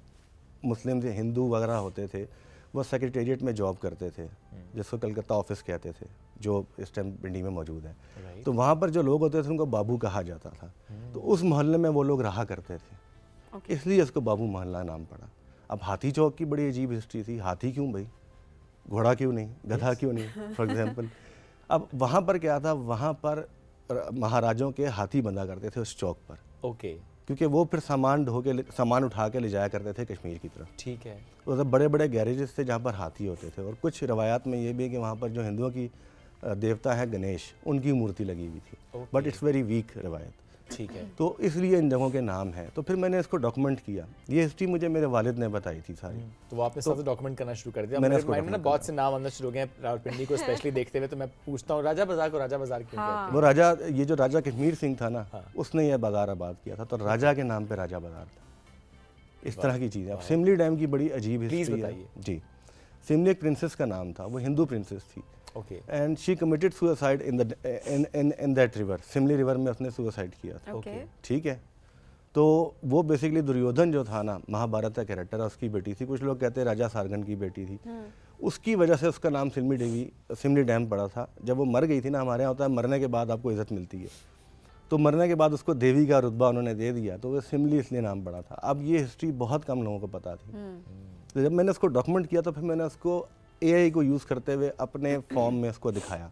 E: मुस्लिम से हिंदू वगैरह होते थे, वो सेक्रेटेरिएट में जॉब करते थे, जिसको कलकत्ता ऑफिस कहते थे, जो इस टाइम पिंडी में मौजूद है। तो वहाँ पर जो लोग होते थे उनको बाबू कहा जाता था। तो उस मोहल्ले में वो लोग रहा करते थे, इसलिए इसको बाबू मोहल्ला नाम पड़ा। अब हाथी चौक की बड़ी अजीब हिस्ट्री थी। हाथी क्यों भाई, घोड़ा क्यों नहीं, गधा क्यों नहीं, फॉर एग्जाम्पल। अब वहाँ पर क्या था, वहाँ पर महाराजों के हाथी बंधा करते थे उस चौक पर।
B: ओके।
E: क्योंकि वो फिर सामान उठा के ले जाया करते थे कश्मीर की तरफ।
B: ठीक है।
E: तो उधर बड़े बड़े गैरेजेस थे जहाँ पर हाथी होते थे। और कुछ रवायात में ये भी है कि वहाँ पर जो हिंदुओं की देवता है गणेश, उनकी मूर्ति लगी हुई थी, बट इट्स वेरी वीक रवायत।
B: ठीक है।
E: तो इसलिए इन जगहों के नाम हैं। तो फिर मैंने इसको डॉक्यूमेंट किया। ये हिस्ट्री मुझे मेरे वालिद ने बताई थी सारी।
B: तो आपने सबसे डॉक्यूमेंट करना शुरू कर दिया।
E: मैंने
B: मेरे
E: इसको
B: माइंड में ना
E: document
B: बहुत से नाम आना शुरू हो गए हैं रावलपिंडी को स्पेशली देखते हुए। तो मैं पूछता हूँ, राजा बाजार को राजा बाजार क्यों कहते हैं?
E: वो राजा, ये जो राजा कश्मीर सिंह था ना, उसने यह बाजार आबाद किया था, तो राजा के नाम पे राजा बाजार था। इस तरह की चीज़ें। अब सिमली डैम की बड़ी अजीब हिस्ट्री है जी। सिमली एक प्रिंसेस का नाम था, वो हिंदू प्रिंसेस थी।
B: Okay.
E: And she committed suicide in that river, Simly river में उसने सुसाइड किया था।
A: ओके।
E: ठीक है। तो वो बेसिकली दुर्योधन जो था ना, महाभारत का कैरेक्टर, उसकी बेटी थी। कुछ लोग कहते हैं राजा सारगन की बेटी थी। उसकी वजह से उसका नाम सिमली डैम पड़ा था। जब वो मर गई थी ना, हमारे यहाँ होता है मरने के बाद आपको इज्जत मिलती है, तो मरने के बाद उसको देवी का रुतबा उन्होंने दे दिया, तो वो सिमली इसलिए नाम पड़ा था। अब ये हिस्ट्री बहुत कम लोगों को पता थी। तो जब मैंने उसको डॉक्यूमेंट किया तो फिर मैंने उसको AI को यूज़ करते हुए अपने फॉर्म में उसको दिखाया।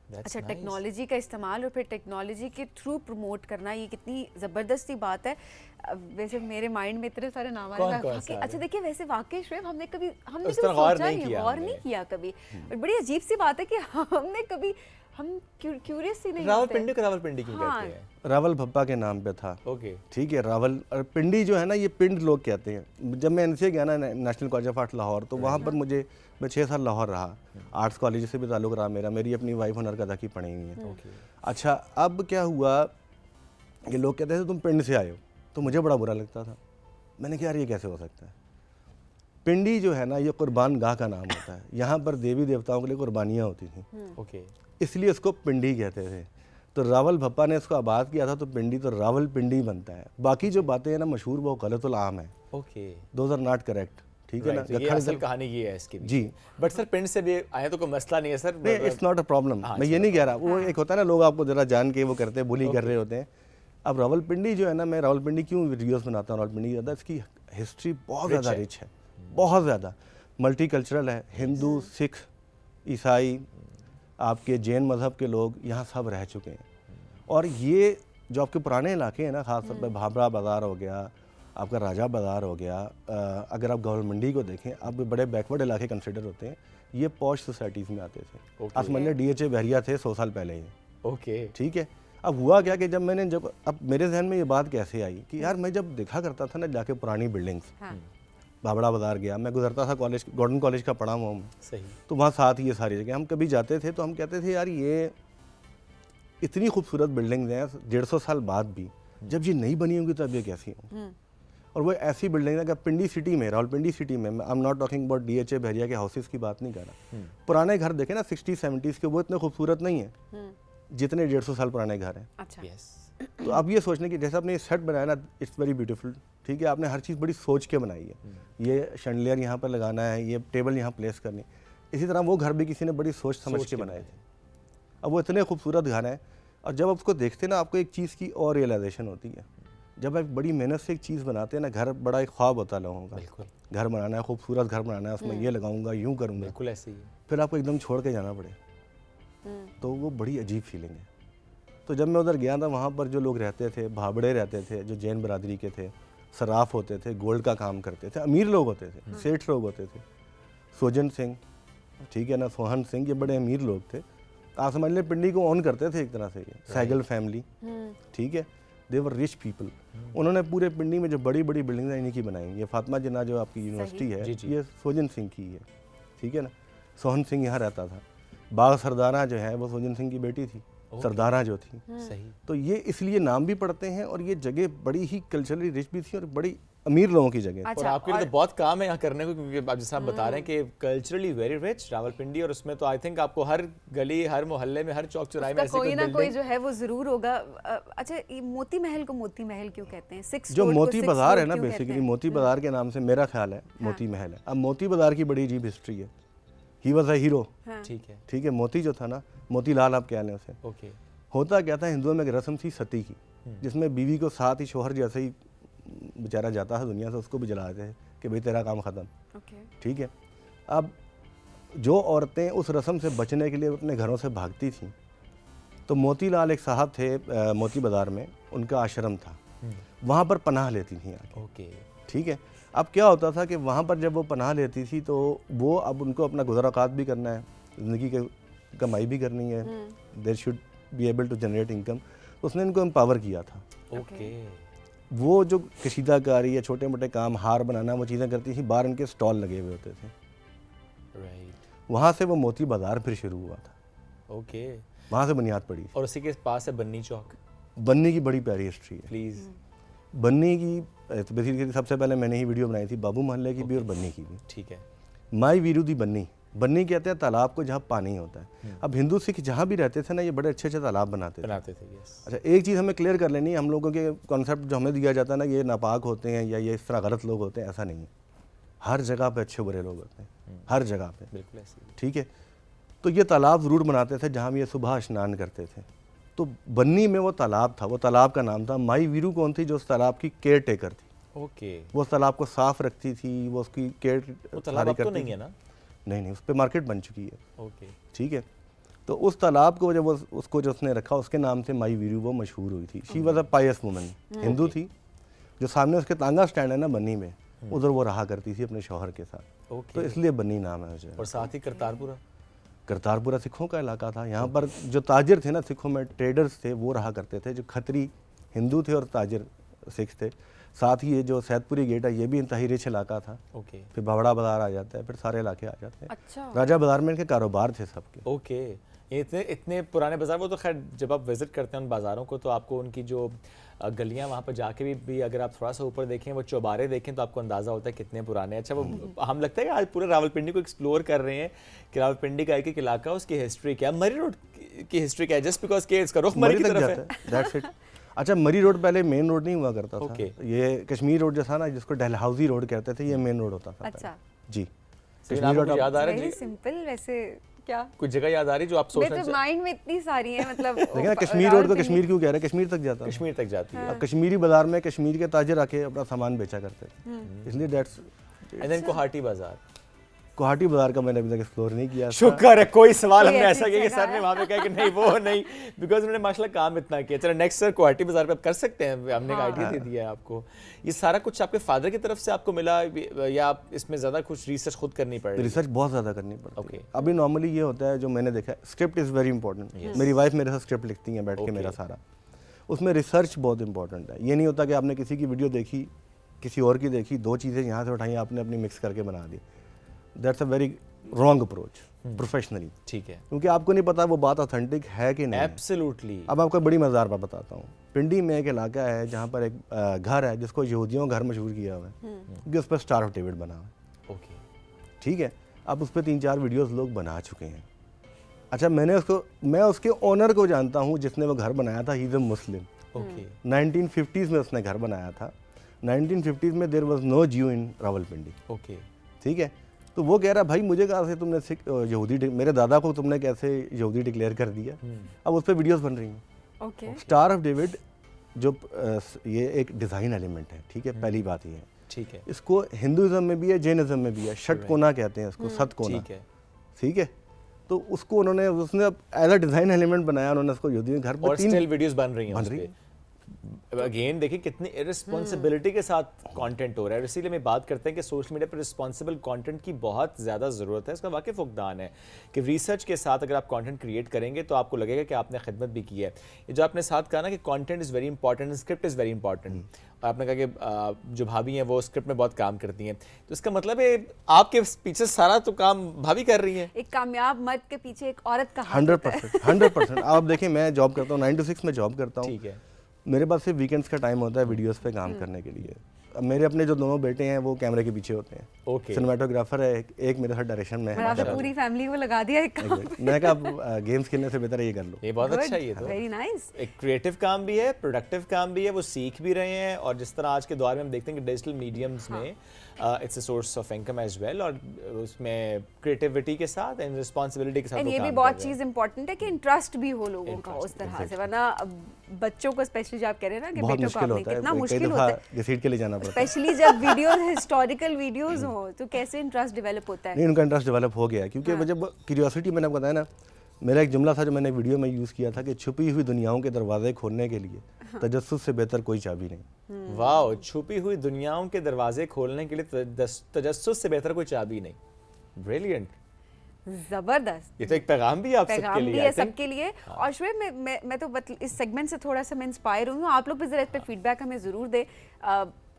A: अच्छा, टेक्नोलॉजी का इस्तेमाल और फिर टेक्नोलॉजी के थ्रू प्रमोट करना, ये कितनी ज़बरदस्ती बात है। वैसे मेरे माइंड में इतने सारे नाम आ रहे हैं। अच्छा देखिए, वैसे वाकई शुएब हमने कभी
B: गौर
A: नहीं किया कभी। बड़ी अजीब सी बात है कि हमने कभी, हम क्यूरियस ही नहीं होते।
B: रावलपिंडी को रावलपिंडी क्यों कहते हैं?
E: रावल भप्पा के नाम पे था।
B: ओके।
E: ठीक है। रावल और पिंडी जो है ना, ये पिंड लोग कहते हैं। जब मैं NCA गया ना, national college of art Lahore, तो वहाँ पर मैं 6 साल लाहौर रहा। आर्ट्स कॉलेज से भी ताल्लुक़ रहा मेरा। मेरी अपनी वाइफ हुनर कदा की पढ़ी हुई है। अच्छा, अब क्या हुआ कि लोग कहते थे तुम पिंड से आए हो, तो मुझे बड़ा बुरा लगता था। मैंने कहा यार ये कैसे हो सकता है। पिंडी जो है ना, ये कुर्बान गाह का नाम होता है। यहाँ पर देवी देवताओं के लिए कुर्बानियाँ होती थी।
B: ओके।
E: इसलिए इसको पिंडी कहते थे। तो रावल भप्पा ने इसको आबाद किया था, तो पिंडी तो रावल पिंडी बनता है। बाकी जो बातें हैं ना मशहूर, वो गलतुल आम है।
B: Okay.
E: Those are not correct. ठीक है ना।
B: ये असल कहानी ये है इसकी
E: जी।
B: बट सर पिंड से भी आए तो कोई मसला नहीं है सर।
E: नहीं, इट्स नॉट अ प्रॉब्लम। मैं ये नहीं कह रहा। वो एक होता है ना, लोग आपको जरा जान के वो करते हैं, बुली कर रहे होते हैं। अब रावलपिंडी जो है ना, मैं रावलपिंडी क्यों वीडियोस बनाता हूँ, रावलपिंडी ज़्यादा, इसकी हिस्ट्री बहुत ज़्यादा रिच है, बहुत ज़्यादा। मल्टीकल्चरल है, हिंदू, सिख, ईसाई, आपके जैन मज़हब के लोग यहाँ सब रह चुके हैं। और ये जो आपके पुराने इलाके हैं ना, ख़ासतौर पर भाभरा बाज़ार हो गया, आपका राजा बाज़ार हो गया, अगर आप गौल मंडी को देखें, आप बड़े बैकवर्ड इलाके कंसिडर होते हैं, ये पॉश सोसाइटीज़ में आते थे। आप समझ लें DHA बहरिया थे 100 साल पहले ही।
B: ओके,
E: ठीक है। अब हुआ क्या कि अब मेरे जहन में ये बात कैसे आई कि यार मैं जब देखा करता था ना जाके पुरानी बिल्डिंग्स, भाभड़ा बाज़ार गया, मैं गुजरता था कॉलेज, गॉर्डन कॉलेज का पढ़ा हुआ हूँ,
B: सही,
E: तो वहाँ साथ ही ये सारी जगह हम कभी जाते थे तो हम कहते थे यार ये इतनी खूबसूरत बिल्डिंग्स हैं 150 साल बाद भी, जब ये नहीं बनी होंगी तो अब ये कैसी हों। और वो ऐसी बिल्डिंग है कि पिंडी सिटी में, रावलपिंडी सिटी में, I am not talking about DHA बहरिया के हाउसेस की बात नहीं कर रहा, पुराने घर देखे ना 60-70s के, वो इतने खूबसूरत नहीं है जितने 150 साल पुराने घर हैं।
A: अच्छा।
E: तो अब ये सोचने की, जैसे आपने ये सेट बनाया ना, इट्स वेरी ब्यूटीफुल, ठीक है, आपने हर चीज़ बड़ी सोच के बनाई है, ये शैंडलियर यहाँ पर लगाना है, ये टेबल यहाँ प्लेस करनी, इसी तरह वो घर भी किसी ने बड़ी सोच समझ के बनाए थे। अब वो इतने खूबसूरत घर हैं, और जब आप उसको देखते ना आपको एक चीज़ की और रियलाइजेशन होती है, जब आप बड़ी मेहनत से एक चीज़ बनाते हैं ना, घर बड़ा एक ख्वाब होता है लोगों का,
B: बिल्कुल, घर
E: बनाना है, खूबसूरत घर बनाना है, उसमें ये लगाऊंगा, यूँ करूँगा,
B: बिल्कुल ऐसे ही,
E: फिर आपको एकदम छोड़ के जाना पड़े, तो वो बड़ी अजीब फीलिंग है। तो जब मैं उधर गया था, वहाँ पर जो लोग रहते थे, भाबड़े रहते थे, जो जैन बरादरी के थे, सराफ होते थे, गोल्ड का काम करते थे, अमीर लोग होते थे, सेठ लोग होते थे, सोजन सिंह, ठीक है ना, सोहन सिंह, ये बड़े अमीर लोग थे। आप समझ लें पिंडी को ऑन करते थे एक तरह से, ये सैगल फैमिली, ठीक है, दे वर रिच पीपल। उन्होंने पूरे पिंडी में जो बड़ी बड़ी बिल्डिंग इन्हीं की बनाई। ये फातिमा जिन्ना जो आपकी यूनिवर्सिटी है, ये सोजन सिंह की है, ठीक है ना, सोहन सिंह यहाँ रहता था। बाग सरदारा जो है वो सोजन सिंह की बेटी थी, सरदारा जो थी,
B: सही।
E: तो ये इसलिए नाम भी पड़ते हैं, और ये जगह बड़ी ही कल्चरली रिच भी थी और बड़ी अमीर लोगों की जगह।
A: अच्छा,
B: और आपके लिए तो बहुत काम है यहाँ करने को, क्योंकि आप जैसे आप बता रहे हैं कि कल्चरली वेरी रिच रावलपिंडी, और उसमें तो आई थिंक आपको हर गली, हर मोहल्ले में, हर चौक चौराहे में ऐसे
A: कोई ना कोई जो है वो जरूर होगा। अच्छा, ये मोती महल को मोती महल क्यों कहते हैं?
E: जो मोती बाजार है ना, बेसिकली मोती बाजार के नाम से मेरा ख्याल है मोती महल है। अब मोती बाजार की बड़ी अजीब हिस्ट्री है। ही वॉज अ हीरो, ठीक है, मोती जो था ना, मोतीलाल आप कह लें उसे।
B: ओके,
E: होता क्या था, हिंदुओं में एक रस्म थी सती की, जिसमें बीवी को साथ ही शोहर जैसे ही बेचारा जाता है दुनिया से, उसको भी जलाते हैं कि भाई तेरा काम ख़त्म, ठीक है। अब जो औरतें उस रस्म से बचने के लिए अपने घरों से भागती थीं, तो मोतीलाल एक साहब थे मोती बाज़ार में, उनका आश्रम था, वहाँ पर पनाह लेती थी आके।
B: ओके,
E: ठीक है। अब क्या होता था कि वहाँ पर जब वो पनाह लेती थी तो वो, अब उनको अपना गुज़राकात भी करना है, ज़िंदगी की कमाई भी करनी है, there should be able to generate income, तो उसने इनको एम्पावर किया था।
B: ओके,
E: वो जो कशीदाकारी या छोटे मोटे काम, हार बनाना, वो चीज़ें करती थी, बाहर इनके स्टॉल लगे हुए होते थे,
B: राइट।
E: वहाँ से वो मोती बाज़ार फिर शुरू हुआ था।
B: ओके,
E: वहाँ से बुनियाद पड़ी।
B: और उसी के पास है बन्नी चौक।
E: बन्नी की बड़ी प्यारी हिस्ट्री है।
B: प्लीज़।
E: बन्नी की बेसिकली सबसे पहले मैंने ही वीडियो बनाई थी, बाबू मोहल्ले की भी और बन्नी की भी।
B: ठीक है।
E: माई वीरू दी बन्नी, बन्नी कहते हैं तालाब को जहाँ पानी होता है। अब हिंदू सिख जहाँ भी रहते थे ना, ये बड़े अच्छे अच्छे तालाब बनाते थे।
B: यस।
E: अच्छा, एक चीज़ हमें क्लियर कर लेनी है, हम लोगों के कॉन्सेप्ट जो हमें दिया जाता है ना, ये नापाक होते हैं या ये इस तरह गलत लोग होते हैं, ऐसा नहीं है। हर जगह पे अच्छे बुरे लोग होते हैं, हर जगह पे,
B: बिल्कुल ऐसे।
E: ठीक है। तो ये तालाब ज़रूर बनाते थे जहाँ हम ये सुबह स्नान करते थे। तो बन्नी में वो तालाब था, वो तालाब का नाम था। माई वीरू कौन थी? जो उस तालाब की केयर टेकर थी।
B: ओके।
E: वो उस तालाब को साफ रखती थी, वो उसकी केयर
B: तालाब तो नहीं है ना?
E: नहीं, उस पर मार्केट बन चुकी है।
B: ओके,
E: ठीक है। तो उस तालाब को जब उसको जो उसने रखा, उसके नाम से माई वीरू वो मशहूर हुई थी। She was a pious woman, Hindu थी। जो सामने उसके तांगा स्टैंड है ना बन्नी में, उधर वो रहा करती थी अपने शौहर के साथ। तो इसलिए बन्नी नाम है उसे।
B: और साथ ही
E: करतारपुरा सिखों का इलाका था। यहाँ पर जो ताजिर थे ना, सिखों में ट्रेडर्स थे, वो रहा करते थे। जो खत्री हिंदू थे और ताजिर सिख थे। साथ ही ये जो सैदपुरी गेट है, ये भी इंतहाई रिच इलाका था।
B: ओके।
E: फिर भावड़ा बाजार आ जाता है, फिर सारे इलाके आ जाते हैं।
A: अच्छा।
E: राजा बाजार में इनके कारोबार थे सबके।
B: ओके। इतने पुराने बाजार, वो तो खैर जब आप विजिट करते हैं उन बाज़ारों को, तो आपको उनकी जो गलियां वहाँ पर जाके भी अगर आप थोड़ा सा ऊपर देखें, वो चौबारे देखें, तो आपको अंदाज़ा होता है कितने पुराने हैं। अच्छा, वो हम लगता है कि आज पूरे रावलपिंडी को एक्सप्लोर कर रहे हैं कि रावलपिंडी का एक इलाका, उसकी हिस्ट्री क्या, मरी रोड की हिस्ट्री क्या है, जस्ट बिकॉज के इसका रुख मरी की तरफ है।
E: That's it. अच्छा, मरी रोड पहले मेन रोड नहीं हुआ करता था। ये कश्मीर रोड जैसा ना, जिसको डलहौजी रोड कहते थे, ये मेन रोड होता था।
A: अच्छा
E: जी।
B: कश्मीर रोड याद आ रहा है?
A: Very simple. वैसे क्या
B: कुछ जगह याद आ रही जो आप सोच रहे हैं?
A: माइंड में इतनी सारी हैं, मतलब
E: देखिए ना, कश्मीर रोड को कश्मीर क्यों कह रहे हैं? कश्मीर तक जाता है।
B: कश्मीर तक जाती है।
E: अब कश्मीरी बाजार में कश्मीर के ताजिर आके अपना सामान बेचा करते थे, इसलिए दैट्स।
B: एंड देन कोहाटी बाजार।
E: गुवाहाटी बाजार का मैंने अभी तक एक्सप्लोर नहीं किया।
B: शुक्र है कोई सवाल
A: कोई
B: हमने
A: ऐसी
B: ऐसा किया कि
A: जगह
B: सर ने वहाँ पे कहा कि नहीं वो नहीं, बिकॉज उन्होंने माशाल्लाह काम इतना किया। चलो नेक्स्ट सर गुवाहाटी बाजार पे आप कर सकते हैं, हमने एक आइडिया दे दिया है आपको। ये सारा कुछ आपके फादर की तरफ से आपको मिला या आप इसमें ज़्यादा कुछ रिसर्च खुद करनी पड़ी?
E: रिसर्च बहुत ज़्यादा करनी पड़ती
B: Okay.
E: है। अभी नॉर्मली ये होता है जो मैंने देखा है, स्क्रिप्ट इज़ वेरी इंपॉर्टेंट। मेरी वाइफ मेरे साथ स्क्रिप्ट लिखती हैं बैठ के मेरा सारा, उसमें रिसर्च बहुत इंपॉर्टेंट है। ये नहीं होता कि आपने किसी की वीडियो देखी, किसी और की देखी, दो चीज़ें यहाँ से उठाई आपने अपनी मिक्स करके बना दी। That's a very wrong approach professionally.
B: ठीक है,
E: क्योंकि आपको नहीं पता वो बात ऑथेंटिक है कि नहीं।
B: एब्सोल्युटली।
E: अब आपको बड़ी मज़ेदार बात बताता हूँ। पिंडी में एक इलाका है जहाँ पर एक घर है जिसको यहूदियों घर मशहूर किया हुआ है, क्योंकि उस पर स्टार ऑफ डेविड बना हुआ है।
B: ओके,
E: ठीक है, अब उस पर 3-4 वीडियोस लोग बना चुके हैं। अच्छा, मैं उसके ओनर को जानता हूँ जिसने वो घर बनाया था। He is a Muslim.
B: Okay,
E: 1950s में उसने घर बनाया था। 1950s में देयर वाज नो ज्यू इन रावलपिंडी।
B: ओके,
E: ठीक है, तो वो कह रहा भाई मुझे कहाँ से तुमने यहूदी, मेरे दादा को तुमने कैसे यहूदी डिक्लेयर कर दिया। अब उस पर वीडियोस बन रही हैं।
A: ओके,
E: स्टार ऑफ डेविड जो ये एक डिज़ाइन एलिमेंट है, ठीक है, पहली बात ये है।
B: ठीक है,
E: इसको हिंदुइज्म में भी है, जैनिज्म में भी है। षटकोना कहते हैं इसको, सतकोना।
B: ठीक है,
E: ठीक है, तो उसको उसने एज अ डिज़ाइन एलिमेंट बनाया उन्होंने उसको यहूदी घर पर
B: और
E: 3
B: स्टिल वीडियोस बन रही हैं
E: बन
B: उस
E: रही
B: पे। अगेन देखिए कितनी इररिस्पॉन्सिबिलिटी के साथ कंटेंट हो रहा है। इसीलिए मैं बात करते हैं कि सोशल मीडिया पर रिस्पॉन्सिबल कंटेंट की बहुत ज़्यादा ज़रूरत है। इसका वाकई फुकदान है कि रिसर्च के साथ अगर आप कंटेंट क्रिएट करेंगे तो आपको लगेगा कि आपने खिदमत भी की है। ये जो आपने साथ कहा ना कि content is very important, script is very important, और आपने कहा कि जो भाभी हैं वो स्क्रिप्ट में बहुत काम करती हैं, तो इसका मतलब है आपके पीछे सारा तो काम भाभी कर रही हैं।
A: एक कामयाब मर्द के पीछे एक औरत का हाथ होता है।
E: 100%। आप देखिए, मैं जॉब करता हूँ, 9 to 6 में जॉब करता हूँ।
B: ठीक है,
E: मेरे पास सिर्फ वीकेंड्स का टाइम होता है वीडियोस पे काम करने के लिए। अब मेरे अपने जो दोनों बेटे हैं वो कैमरे के पीछे होते हैं।
B: ओके,
E: सिनेमाटोग्राफर है एक मेरे साथ डायरेक्शन में
A: और
E: है।
A: आपने पूरी फैमिली को लगा दिया एक काम।
E: मैं कहा गेम्स खेलने से बेहतर है ये कर लो।
B: ये बहुत अच्छा है। ये तो
A: वेरी नाइस।
B: एक क्रिएटिव काम भी है, प्रोडक्टिव काम भी है, वो सीख भी रहे हैं, और जिस तरह आज के दौर में हम देखते हैं कि डिजिटल मीडियम्स में it's a source of income as well, और उसमें क्रिएटिविटी के साथ एंड रिस्पांसिबिलिटी के साथ
A: एंड
B: वो
A: ये भी
B: काम
A: बहुत
B: कर रहे हैं।
A: चीज़ इंपॉर्टेंट है कि इंटरेस्ट भी हो लोगों का उस तरह से, वरना बच्चों को स्पेशली जो आप कह रहे हैं ना कि
E: बहुत
A: बेटों को
E: मुश्किल
A: आपने
E: होता है,
A: कितना
E: कई
A: मुश्किल
E: दफ़ा
A: होता है,
E: घसीट के ले जाना पड़ता है।
A: स्पेशली जब वीडियोस हिस्टोरिकल वीडियोस हो तो कैसे इंटरेस्ट डेवलप होता है।
E: नहीं, उनका इंटरेस्ट डेवलप हो गया है, क्योंकि वो जब क्यूरियोसिटी, मैंने आपको बताया ना, मेरा एक जुमला था जो मैंने वीडियो में यूज़ किया था कि छुपी हुई दुनियाओं के दरवाजे खोलने के लिए तजस्सुस से बेहतर कोई चाबी नहीं।
B: वाओ, छुपी हुई दुनियाओं के दरवाजे खोलने के लिए तजस्सुस से बेहतर कोई चाबी नहीं। ब्रिलियंट,
A: जबरदस्त।
B: ये तो एक पैगाम भी है आप सबके
A: पैगाम
B: लिए,
A: भी
B: I
A: है
B: think।
A: सबके लिए। और शुएब मैं तो इस सेगमेंट से थोड़ा सा मैं इंस्पायर हुई हूँ। आप लोग भी जरा इस पे फीडबैक हमें ज़रूर दें।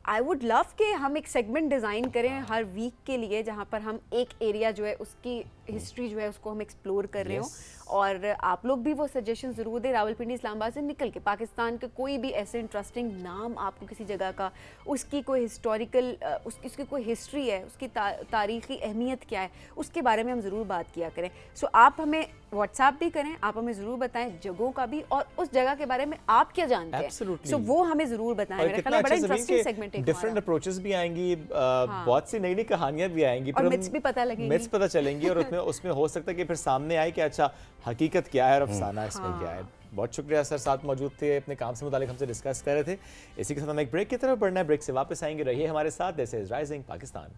A: आई वुड लव कि हम एक सेगमेंट डिज़ाइन करें हर वीक के लिए, जहाँ पर हम एक एरिया जो है उसकी हिस्ट्री जो है उसको हम एक्सप्लोर कर रहे हों, और आप लोग भी वो सजेशन ज़रूर दें। रावलपिंडी इस्लामाबाद से निकल के पाकिस्तान के कोई भी ऐसे इंटरेस्टिंग नाम आपको किसी जगह का, उसकी कोई हिस्टोरिकल उसकी कोई हिस्ट्री है, उसकी तारीख़ी अहमियत क्या है, उसके बारे में हम ज़रूर बात किया करें। सो आप हमें व्हाट्सएप भी करें, आप हमें ज़रूर बताएं जगहों का भी, और उस जगह के बारे में आप क्या जानते हैं।
B: Absolutely।
A: सो वो हमें ज़रूर बताएं। मेरा ख्याल है बड़ा इंटरेस्टिंग सेगमेंट है।
B: डिफरेंट अप्रोचेस भी आएंगी, बहुत सी नई नई कहानियां भी आएंगी,
A: और मिथ्स भी पता लगेंगी।
B: मिथ्स पता चलेंगी, और उसमें हो सकता है कि फिर सामने आए कि अच्छा हकीकत क्या है और अफसाना इसमें क्या है। बहुत शुक्रिया सर, साथ मौजूद थे, अपने काम से मुतालिक हमसे डिस्कस कर रहे थे। इसी के साथ हम एक ब्रेक की तरफ बढ़ना है, ब्रेक से वापस आएंगे, रहिए हमारे साथ। This is rising Pakistan.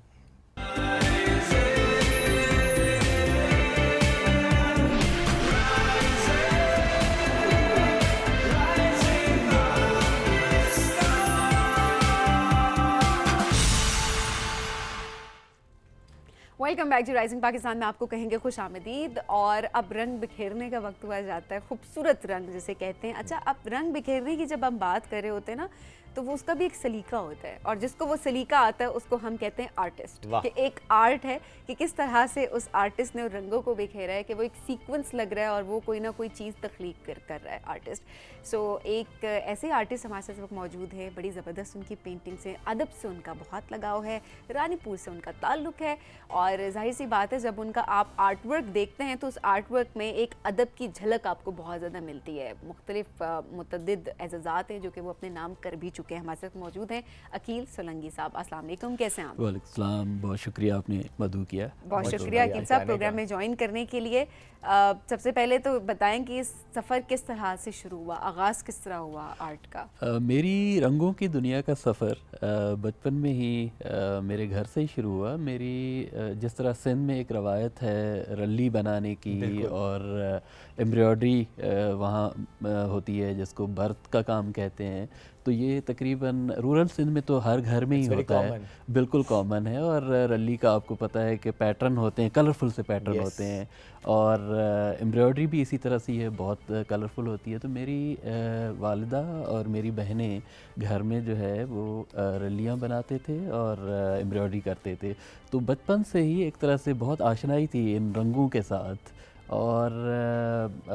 A: Welcome back to rising Pakistan में आपको कहेंगे खुश आमदीद। और अब रंग बिखेरने का वक्त हुआ जाता है, खूबसूरत रंग जिसे कहते हैं। अच्छा, अब रंग बिखेरने की जब हम बात कर रहे होते हैं ना, तो वो उसका भी एक सलीका होता है, और जिसको वो सलीका आता है उसको हम कहते हैं आर्टिस्ट। कि एक आर्ट है कि किस तरह से उस आर्टिस्ट ने रंगों को बिखेरा है, कि वो एक सीक्वेंस लग रहा है और वो कोई ना कोई चीज़ तख्लीक कर रहा है आर्टिस्ट। सो एक ऐसे आर्टिस्ट हमारे साथ इस वक्त मौजूद है, बड़ी ज़बरदस्त उनकी पेंटिंग से, अदब से उनका बहुत लगाव है, रानीपुर से उनका ताल्लुक़ है, और जाहिर सी बात है जब उनका आप आर्ट वर्क देखते हैं तो उस आर्ट वर्क में एक अदब की झलक आपको बहुत ज़्यादा मिलती है। मुख्तलिफ मुतअद्दिद एज़ाज़ात हैं जो कि वो अपने नाम कर भी चुके हैं। हमारे साथ मौजूद हैं अकील सोलंकी साहब। अस्सलाम वालेकुम, कैसे हैं आप?
F: वालेकुम सलाम, बहुत शुक्रिया आपने मदू किया।
A: बहुत शुक्रिया अकील साहब प्रोग्राम में ज्वाइन करने के लिए। सबसे पहले तो बताएं कि इस सफ़र किस तरह से शुरू हुआ, आगाज़ किस तरह हुआ आर्ट का?
F: मेरी रंगों की दुनिया का सफ़र बचपन में ही मेरे घर से ही शुरू हुआ। मेरी जिस तरह सिंध में एक रवायत है रल्ली बनाने की और एम्ब्रॉयडरी वहाँ होती है जिसको बर्थ का काम कहते हैं, तो ये तकरीबन रूरल सिंध में तो हर घर में ही होता है, बिल्कुल कॉमन है। और रल्ली का आपको पता है कि पैटर्न होते हैं, कलरफुल से पैटर्न होते हैं, और एम्ब्रॉयडरी भी इसी तरह से है, बहुत कलरफुल होती है। तो मेरी वालिदा और मेरी बहनें घर में जो है वो रल्लियाँ बनाते थे और एम्ब्रॉयडरी करते थे। तो बचपन से ही एक तरह से बहुत आशनाई थी इन रंगों के साथ। और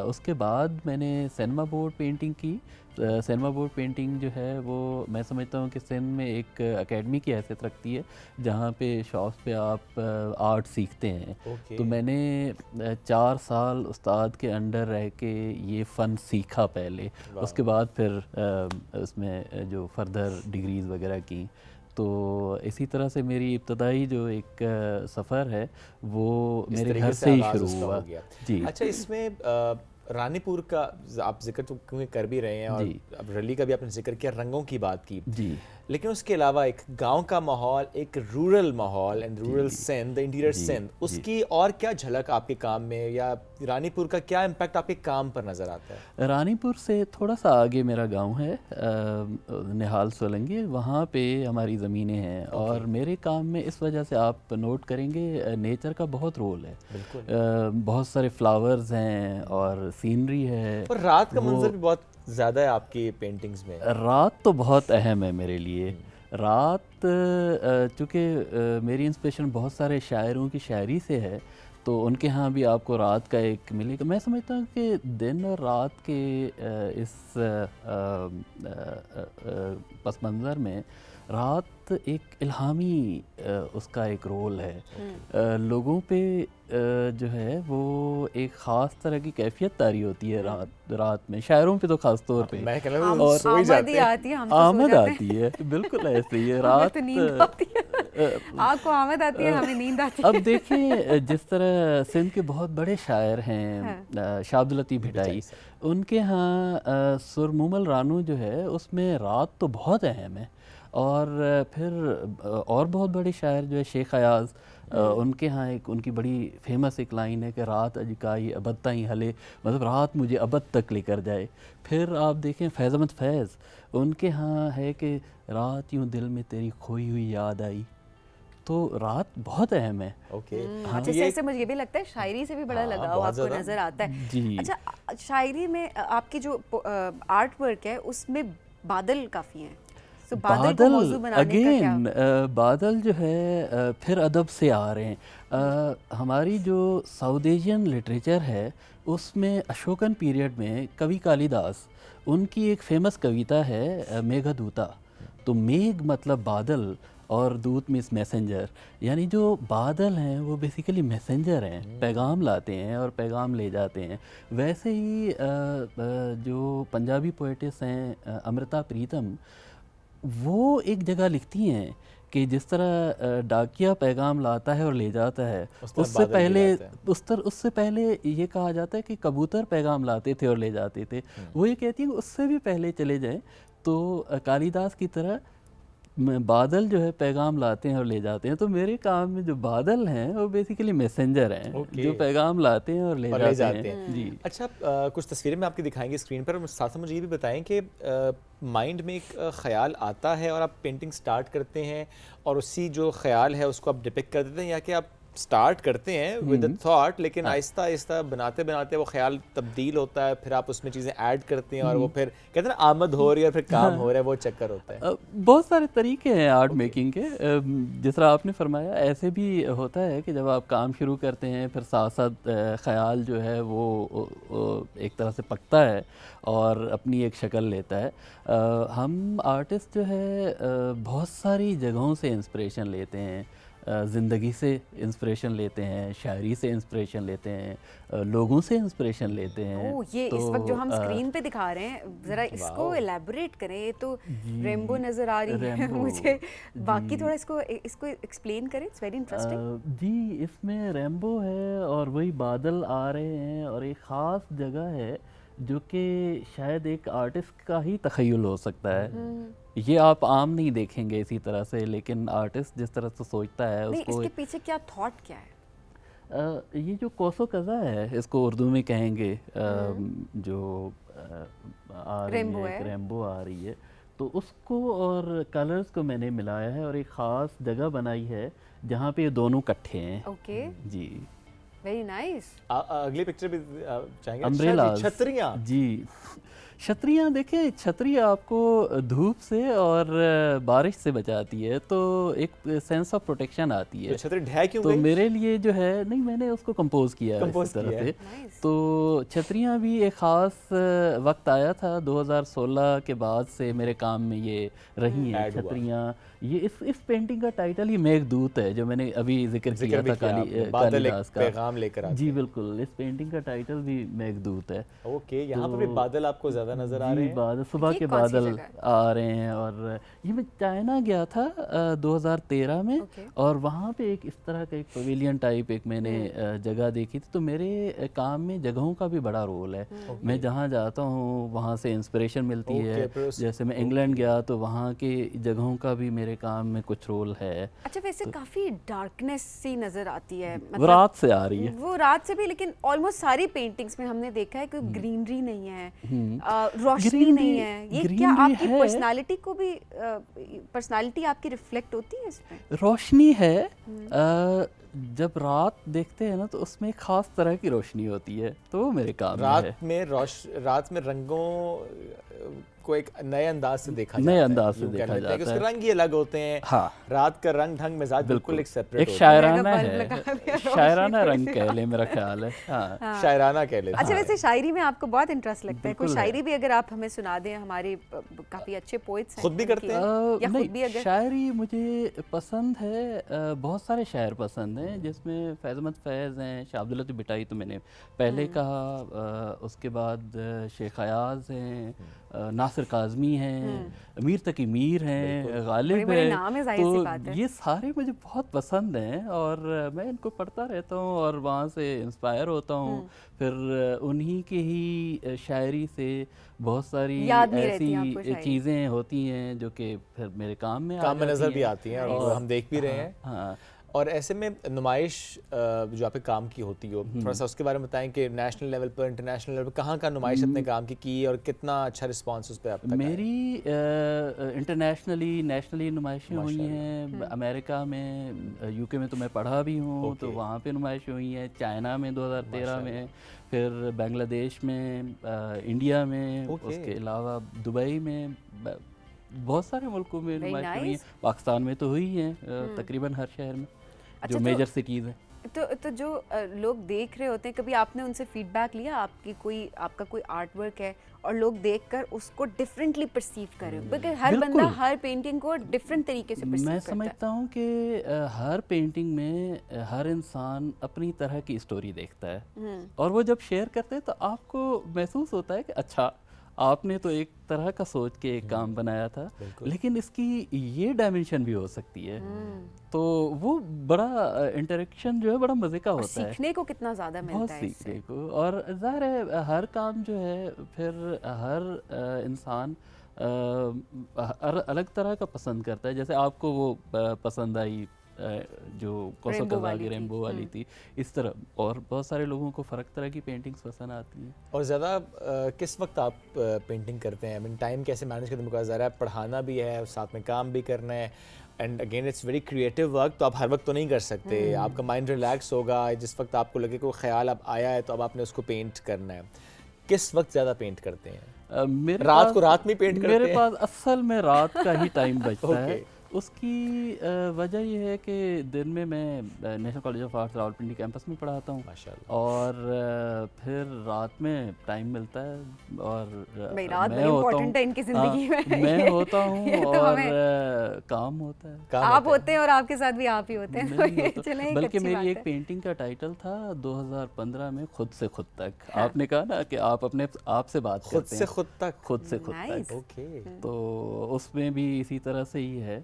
F: उसके बाद मैंने सिनेमा बोर्ड पेंटिंग की। सिनेमा बोर्ड पेंटिंग जो है वो मैं समझता हूँ कि सिंध में एक एकेडमी की हैसियत रखती है जहाँ पे शॉप्स पे आप आर्ट सीखते हैं। तो मैंने 4 साल उस्ताद के अंडर रह के ये फ़न सीखा पहले, उसके बाद फिर उसमें जो फर्दर डिग्रीज़ वगैरह की। तो इसी तरह से मेरी इब्तदाई जो एक सफ़र है वो मेरे घर से ही शुरू हुआ।
B: जी अच्छा, इसमें रानीपुर का आप जिक्र तो क्योंकि कर भी रहे हैं और अब रल्ली का भी आपने जिक्र किया, रंगों की बात की जी, लेकिन उसके अलावा एक गांव का माहौल, एक रूरल माहौल and rural Sindh, interior Sindh, उसकी और क्या झलक आपके काम में, या रानीपुर का क्या इम्पैक्ट आपके काम पर नज़र आता है?
F: रानीपुर से थोड़ा सा आगे मेरा गांव है निहाल सोलंकी, वहाँ पे हमारी ज़मीनें हैं। और मेरे काम में इस वजह से आप नोट करेंगे नेचर का बहुत रोल है। बहुत सारे फ्लावर्स हैं और सीनरी है,
B: और रात का मंजर भी बहुत ज़्यादा है आपकी पेंटिंग्स में।
F: रात तो बहुत अहम है मेरे लिए। रात चूँकि मेरी इंस्पिरेशन बहुत सारे शायरों की शायरी से है, तो उनके यहाँ भी आपको रात का एक मिलेगा। मैं समझता हूँ कि दिन और रात के इस पस मंज़र में रात एक इल्हामी उसका एक रोल है। लोगों पे जो है वो एक ख़ास तरह की कैफियत तारी होती है रात में, शायरों पे तो ख़ास तौर पे।
B: मैं कहना और सो ही जाते हैं,
F: आमद आती है, बिल्कुल ऐसे ही है रात।
A: आपको आमद आती है, हमें नींद आती है।
F: अब देखिए जिस तरह सिंध के बहुत बड़े शायर हैं शाह अब्दुल लतीफ़ भिटाई, उनके यहाँ सुरमुमल रानू जो है उसमें रात तो बहुत अहम है। और फिर और बहुत बड़े शायर जो है शेख अयाज़, उनके यहाँ एक उनकी बड़ी फेमस एक लाइन है कि रात अजकाई अबद ताई हले, मतलब रात मुझे अबद तक लेकर जाए। फिर आप देखें फैज़ अहमद फैज़, उनके यहाँ है कि रात यूँ दिल में तेरी खोई हुई याद आई। तो रात बहुत अहम है।
A: हाँ, जैसे मुझे ये भी लगता है शायरी से भी बड़ा लगाव आपको नज़र आता है जी। अच्छा, शायरी में आपकी जो आर्ट वर्क है उसमें बादल काफ़ी हैं, तो
F: बादल अगेन बादल जो है फिर अदब से आ रहे हैं। हमारी जो साउथ एशियन लिटरेचर है उसमें अशोकन पीरियड में कवि कालिदास, उनकी एक फेमस कविता है मेघदूता। तो मेघ मतलब बादल और दूत मीन्स मैसेंजर, यानी जो बादल हैं वो बेसिकली मैसेंजर हैं, पैगाम लाते हैं और पैगाम ले जाते हैं। वैसे ही जो पंजाबी पोएटिस हैं अमृता प्रीतम, वो एक जगह लिखती हैं कि जिस तरह डाकिया पैगाम लाता है और ले जाता है, उससे पहले ये कहा जाता है कि कबूतर पैगाम लाते थे और ले जाते थे। वो ये कहती है कि उससे भी पहले चले जाएं तो कालिदास की तरह बादल जो है पैगाम लाते हैं और ले जाते हैं। तो मेरे काम में जो बादल हैं वो बेसिकली मैसेंजर हैं जो पैगाम लाते हैं और ले जाते हैं जी।
B: अच्छा, कुछ तस्वीरें मैं आपकी दिखाएंगे स्क्रीन पर, और साथ मुझे ये भी बताएं कि माइंड में एक ख्याल आता है और आप पेंटिंग स्टार्ट करते हैं और उसी जो ख्याल है उसको आप डिपिक्ट कर देते हैं, या कि आप स्टार्ट करते हैं विद अ थॉट लेकिन आहिस्ता आहिस्ता बनाते बनाते वो ख्याल तब्दील होता है, फिर आप उसमें चीज़ें ऐड करते हैं और वो फिर कहते हैं ना आमद हो रही है और फिर काम हो रहा है, वो चक्कर होता है।
F: बहुत सारे तरीके हैं आर्ट मेकिंग के, जिस तरह आपने फरमाया ऐसे भी होता है कि जब आप काम शुरू करते हैं फिर साथ साथ ख्याल जो है वो एक तरह से पकता है और अपनी एक शक्ल लेता है। हम आर्टिस्ट जो है बहुत सारी जगहों से इंस्पिरेशन लेते हैं। ज़िंदगी से इंस्पिरेशन लेते हैं, शायरी से इंस्पिरेशन लेते हैं, लोगों से इंस्पिरेशन लेते हैं।
A: ओह, ये
F: तो
A: इस वक्त जो हम स्क्रीन पे दिखा रहे हैं, ज़रा इसको एलैबोरेट करें। ये तो रेनबो नज़र आ रही है मुझे, बाकी थोड़ा इसको एक्सप्लेन करें, इट्स वेरी इंटरेस्टिंग।
F: जी, इसमें रेनबो है और वही बादल आ रहे हैं और एक ख़ास जगह है जो कि शायद एक आर्टिस्ट का ही तख़य्युल हो सकता है। ये आप आम नहीं देखेंगे इसी तरह से, लेकिन आर्टिस्ट जिस तरह से सोचता है
A: नहीं,
F: उसको
A: इसके पीछे क्या थॉट क्या है?
F: ये जो कोसो कज़ा है, इसको उर्दू में कहेंगे, जो आ रही
A: रेनबो
F: है,
A: है।
F: रेनबो आ रही है, तो उसको और कलर्स को मैंने मिलाया है और एक ख़ास जगह बनाई है जहाँ पे ये दोनों इकट्ठे हैं।
A: ओके,
F: जी,
A: वेरी नाइस।
B: अगली पिक्चर भी चाहेंगे?
F: अम्ब्रेला,
B: छतरियाँ।
F: जी, छतरियाँ देखें, छतरी आपको धूप से और बारिश से बचाती है, तो एक सेंस ऑफ प्रोटेक्शन आती है।
B: तो छतरी ढह क्यों
F: तो
B: गई?
F: मेरे लिए जो है, नहीं, मैंने उसको कंपोज किया है इस तरह से।
A: Nice.
F: तो छतरियाँ भी एक ख़ास वक्त आया था 2016 के बाद से मेरे काम में ये रही हैं
B: Add हुआ।
F: छतरियाँ। ये इस पेंटिंग का टाइटल ही मेघदूत है, जो मैंने अभी जिक्र किया
B: भी
F: था
B: किया आपने, बादल एक
F: कालिदास का।
B: पैगाम लेकर आते
F: जी बिल्कुल, इस पेंटिंग का टाइटल भी मेघदूत है।
B: ओके, यहाँ पर भी बादल आपको ज़्यादा नज़र आ रहे हैं?
F: बादल, सुबह
A: ये
F: के
A: कौन सी
F: बादल
A: जगह है?
F: आ रहे हैं। और ये मैं चाइना गया था 2013 में,
A: Okay.
F: और वहाँ पे एक इस तरह का एक पवेलियन टाइप एक मैंने जगह देखी थी। तो मेरे काम में जगहों का भी बड़ा रोल है। मैं जहाँ जाता हूँ वहाँ से इंस्पिरेशन मिलती
B: Okay, फिर
F: है।
B: उस-
F: जैसे मैं इंग्लैंड गया तो वहाँ के जगहों का भी मेरे काम में कुछ रोल है।
A: अच्छा, वैसे काफी डार्कनेस सी नजर आती है,
F: वो रात से आ रही है।
A: वो रात से भी, लेकिन ऑलमोस्ट सारी पेंटिंग्स में हमने देखा है कि ग्रीनरी नहीं है, रोशनी
F: Greenery-
A: नहीं है। ये क्या
F: greenery
A: आपकी
F: है।
A: पर्सनालिटी को भी, पर्सनालिटी आपकी रिफ्लेक्ट होती है इसमें?
F: रोशनी है। जब रात देखते हैं ना तो उसमें एक खास तरह की रोशनी होती है, तो वो मेरे काम में है।
B: रात में रंगों को एक नए अंदाज से देखा
F: नए
B: जाता है,
F: अंदाज से
B: यूं कह
F: देखा
B: लेते हैं कि
F: जाता
B: उसके
F: है।
B: रंग ही अलग होते हैं।
F: हाँ,
B: रात का रंग ढंग मिजाज बिल्कुल एक सेपरेट
F: एक
B: होता
F: शायराना
A: बल्ब
F: है,
A: लगा दिया,
F: शायराना
A: रोशनी
F: रंग
A: कर
F: कह ले, मेरा ख्याल है। हाँ,
B: है, शायराना कह लेते
A: अच्छा,
B: हैं।
A: वैसे शायरी में आपको बहुत इंटरेस्ट लगता है, कोई
F: बिल्कुल है।
A: शायरी भी अगर आप हमें सुना दें, हमारे काफी अच्छे पोइट्स हैं
B: खुद भी करते
A: उनकी,
B: हैं?
A: या खुद
F: नहीं,
A: भी अगर
F: शायरी मुझे पसंद है। बहुत सारे शायर पसंद हैं, जिसमें फैज़ अहमद फैज़ हैं, शाह अब्दुल लतीफ़ बिटाई तो मैंने पहले कहा, उसके बाद शेख अयाज़ हैं, नासिर काज़मी हैं, मीर तकी मीर हैं, गालिब
A: बड़े-बड़े
F: हैं।
A: नाम हैं, ज़ाहिर सी बात
F: तो
A: है।
F: ये सारे मुझे बहुत पसंद हैं और मैं इनको पढ़ता रहता हूँ और वहाँ से इंस्पायर होता हूँ। फिर उन्हीं की ही शायरी से बहुत सारी
A: याद नहीं रहती आपको
F: ऐसी
A: शायरी?
F: चीज़ें होती हैं जो कि फिर मेरे काम में
B: काम में नजर भी
F: हैं।
B: आती हैं और हम देख भी रहे हैं।
F: हाँ,
B: और ऐसे में नुमाइश जो आपके काम की होती हो, थोड़ा सा उसके बारे में बताएं कि नेशनल लेवल पर, इंटरनेशनल लेवल पर कहाँ कहाँ नुमाइश अपने काम की और कितना अच्छा रिस्पांस उस पर अब तक आया?
F: मेरी इंटरनेशनली नेशनली नुमाइशें हुई हैं। अमेरिका में, यूके में तो मैं पढ़ा भी हूँ, तो वहाँ पे नुमाइशें हुई हैं। चाइना में 2013 में, फिर बांग्लादेश में, इंडिया में, उसके अलावा दुबई में, बहुत सारे मुल्कों में
A: Very
F: नुमाइशें हुई हैं।
A: nice.
F: पाकिस्तान में तो हुई हैं तकरीबन हर शहर में,
A: अच्छा,
F: जो
A: तो-
F: मेजर सिटीज़ हैं।
A: तो जो लोग देख रहे होते हैं, कभी आपने उनसे फीडबैक लिया, आपका कोई आर्ट वर्क है और लोग देखकर उसको डिफरेंटली परसीव कर रहे हो? बिकॉज़ हर
F: बिल्कुल।
A: बंदा हर पेंटिंग को डिफरेंट तरीके से परसीव
F: मैं
A: करता है।
F: समझता हूँ कि हर पेंटिंग में हर इंसान अपनी तरह की स्टोरी देखता है, और वो जब शेयर करते हैं तो आपको महसूस होता है कि अच्छा, आपने तो एक तरह का सोच के एक काम बनाया था, लेकिन इसकी ये डायमेंशन भी हो सकती है। तो वो बड़ा इंटरेक्शन जो है बड़ा मज़े का
A: और
F: होता है,
A: सीखने को कितना ज़्यादा
F: बहुत
A: मिलता है इससे।
F: सीखने को। और ज़ाहिर है हर काम जो है फिर हर इंसान अलग तरह का पसंद करता है। जैसे आपको वो पसंद आई जो कोसो
A: रेनबो
F: कज़ा
A: वाली
F: की
A: थी।
F: रेनबो वाली थी, इस तरह और बहुत सारे लोगों को फ़र्क तरह की पेंटिंग्स पसंद आती हैं।
B: और ज़्यादा किस वक्त आप पेंटिंग करते हैं? आई मीन टाइम कैसे मैनेज करते हैं? बिकॉज ज़रा पढ़ाना भी है, साथ में काम भी करना है, and again it's very creative work, तो आप हर वक्त तो नहीं कर सकते। आपका माइंड रिलैक्स होगा, जिस वक्त आपको लगे कोई ख्याल अब आया है तो अब आपने उसको पेंट करना है। किस वक्त ज़्यादा पेंट करते हैं?
F: मेरे
B: रात
F: पास-
B: को रात में पेंट करते
F: मेरे
B: हैं?
F: पास असल में रात का ही टाइम बचता है। उसकी वजह ये है कि दिन में मैं national college of arts Rawalpindi campus में पढ़ाता हूँ
B: माशाल्लाह।
F: और फिर रात में टाइम मिलता है और
A: भाई रात
F: मैं
A: बड़ी
F: होता
A: इम्पोर्टेंट है इनकी जिंदगी में।
F: मैं होता हूँ
A: ये तो
F: और
A: हमें
F: काम होता है।
B: काम
A: आप
B: होता है।
A: होते हैं और आपके साथ भी आप ही होते हैं, तो
F: नहीं
A: ये
F: होता।
A: चलें एक
F: बल्कि
A: अच्छी
F: मेरी
A: बात
F: एक
A: है।
F: पेंटिंग का टाइटल था 2015 में खुद से खुद तक। आपने कहा ना कि आप अपने आप से बात
B: खुद
F: करते
B: से
F: हैं,
B: खुद तक।
F: खुद से खुद
A: Nice.
F: तक।
B: ओके।
F: तो उसमें भी इसी तरह से ही है,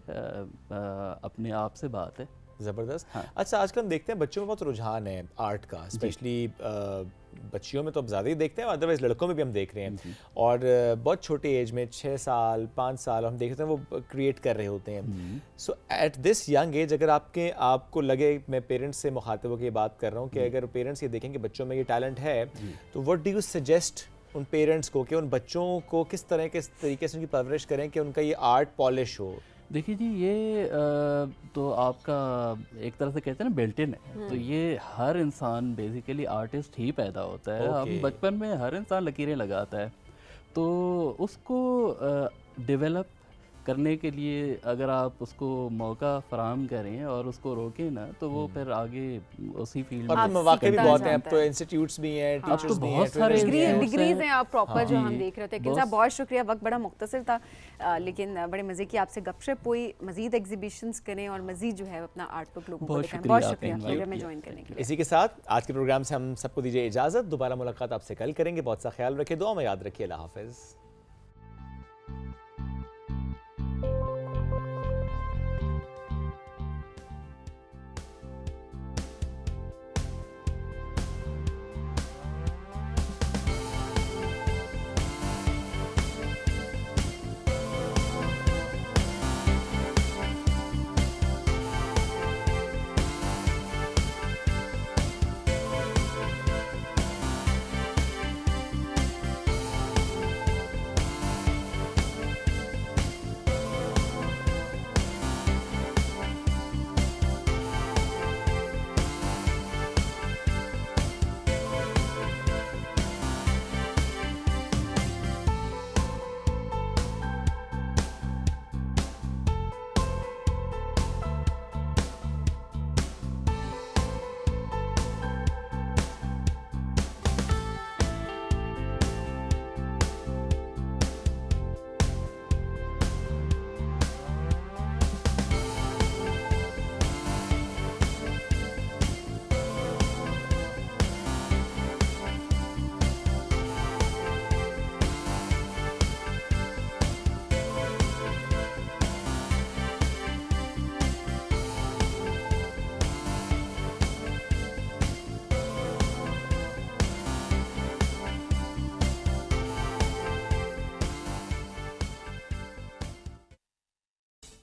F: अपने आप से बात है।
B: ज़बरदस्त।
F: हाँ।
B: अच्छा, आजकल हम देखते हैं बच्चों में बहुत रुझान है आर्ट का, स्पेशली बच्चियों में तो अब ज़्यादा ही देखते हैं, अदरवाइज लड़कों में भी हम देख रहे हैं। और बहुत छोटे एज में 6 साल 5 साल हम देखते हैं वो क्रिएट कर रहे होते हैं। सो एट दिस यंग एज अगर आपको लगे, मैं पेरेंट्स से मुखातिब होकर ये बात कर रहा हूँ कि अगर पेरेंट्स ये देखें कि बच्चों में ये टैलेंट है, तो व्हाट डू यू सजेस्ट उन पेरेंट्स को कि उन बच्चों को किस तरीके से उनकी परवरिश करें कि उनका ये आर्ट पॉलिश हो?
F: देखिए जी, ये तो आपका एक तरह से कहते हैं ना बिल्ट इन है। तो ये हर इंसान बेसिकली आर्टिस्ट ही पैदा होता है। हम
B: Okay.
F: बचपन में हर इंसान लकीरें लगाता है, तो उसको डेवलप करने के लिए अगर आप उसको मौका फराहम करें और उसको रोकें ना, तो वो फिर आगे उसी फील्ड
B: और
F: में
B: तो मौके भी
A: सीखता
B: बहुत हैं, अब
A: जाता
B: तो
A: है।
B: इंस्टीट्यूट्स भी हैं,
F: अब तो
B: टीचर्स भी हैं,
F: बहुत सारे
B: trainers भी हैं।
F: institutes
A: डिग्रीज
F: हैं।
A: हैं आप प्रॉपर जो हम
F: जी,
A: देख रहे थे।
F: बहुत-
A: साहब बहुत शुक्रिया, वक्त बड़ा मुख्तसर था, लेकिन बड़े मज़े की आपसे गपशप हुई। मज़ीद एग्जीबिशंस करें और मज़ीद जो है अपना आर्ट बुक लोगों को
F: बहुत
A: दिखाएं।
F: शुक्रिया
A: बहुत
F: आपका
A: शुक्रिया
F: invite
A: प्रोग्राम में
F: किया।
A: ज्वाइन करने के लिए।
B: इसी के साथ आज के प्रोग्राम से हम सबको दीजिए इजाज़त। दोबारा मुलाकात आपसे कल करेंगे। बहुत सा ख्याल रखिए, दुआ में याद रखिए। अल्लाह हाफ़िज़।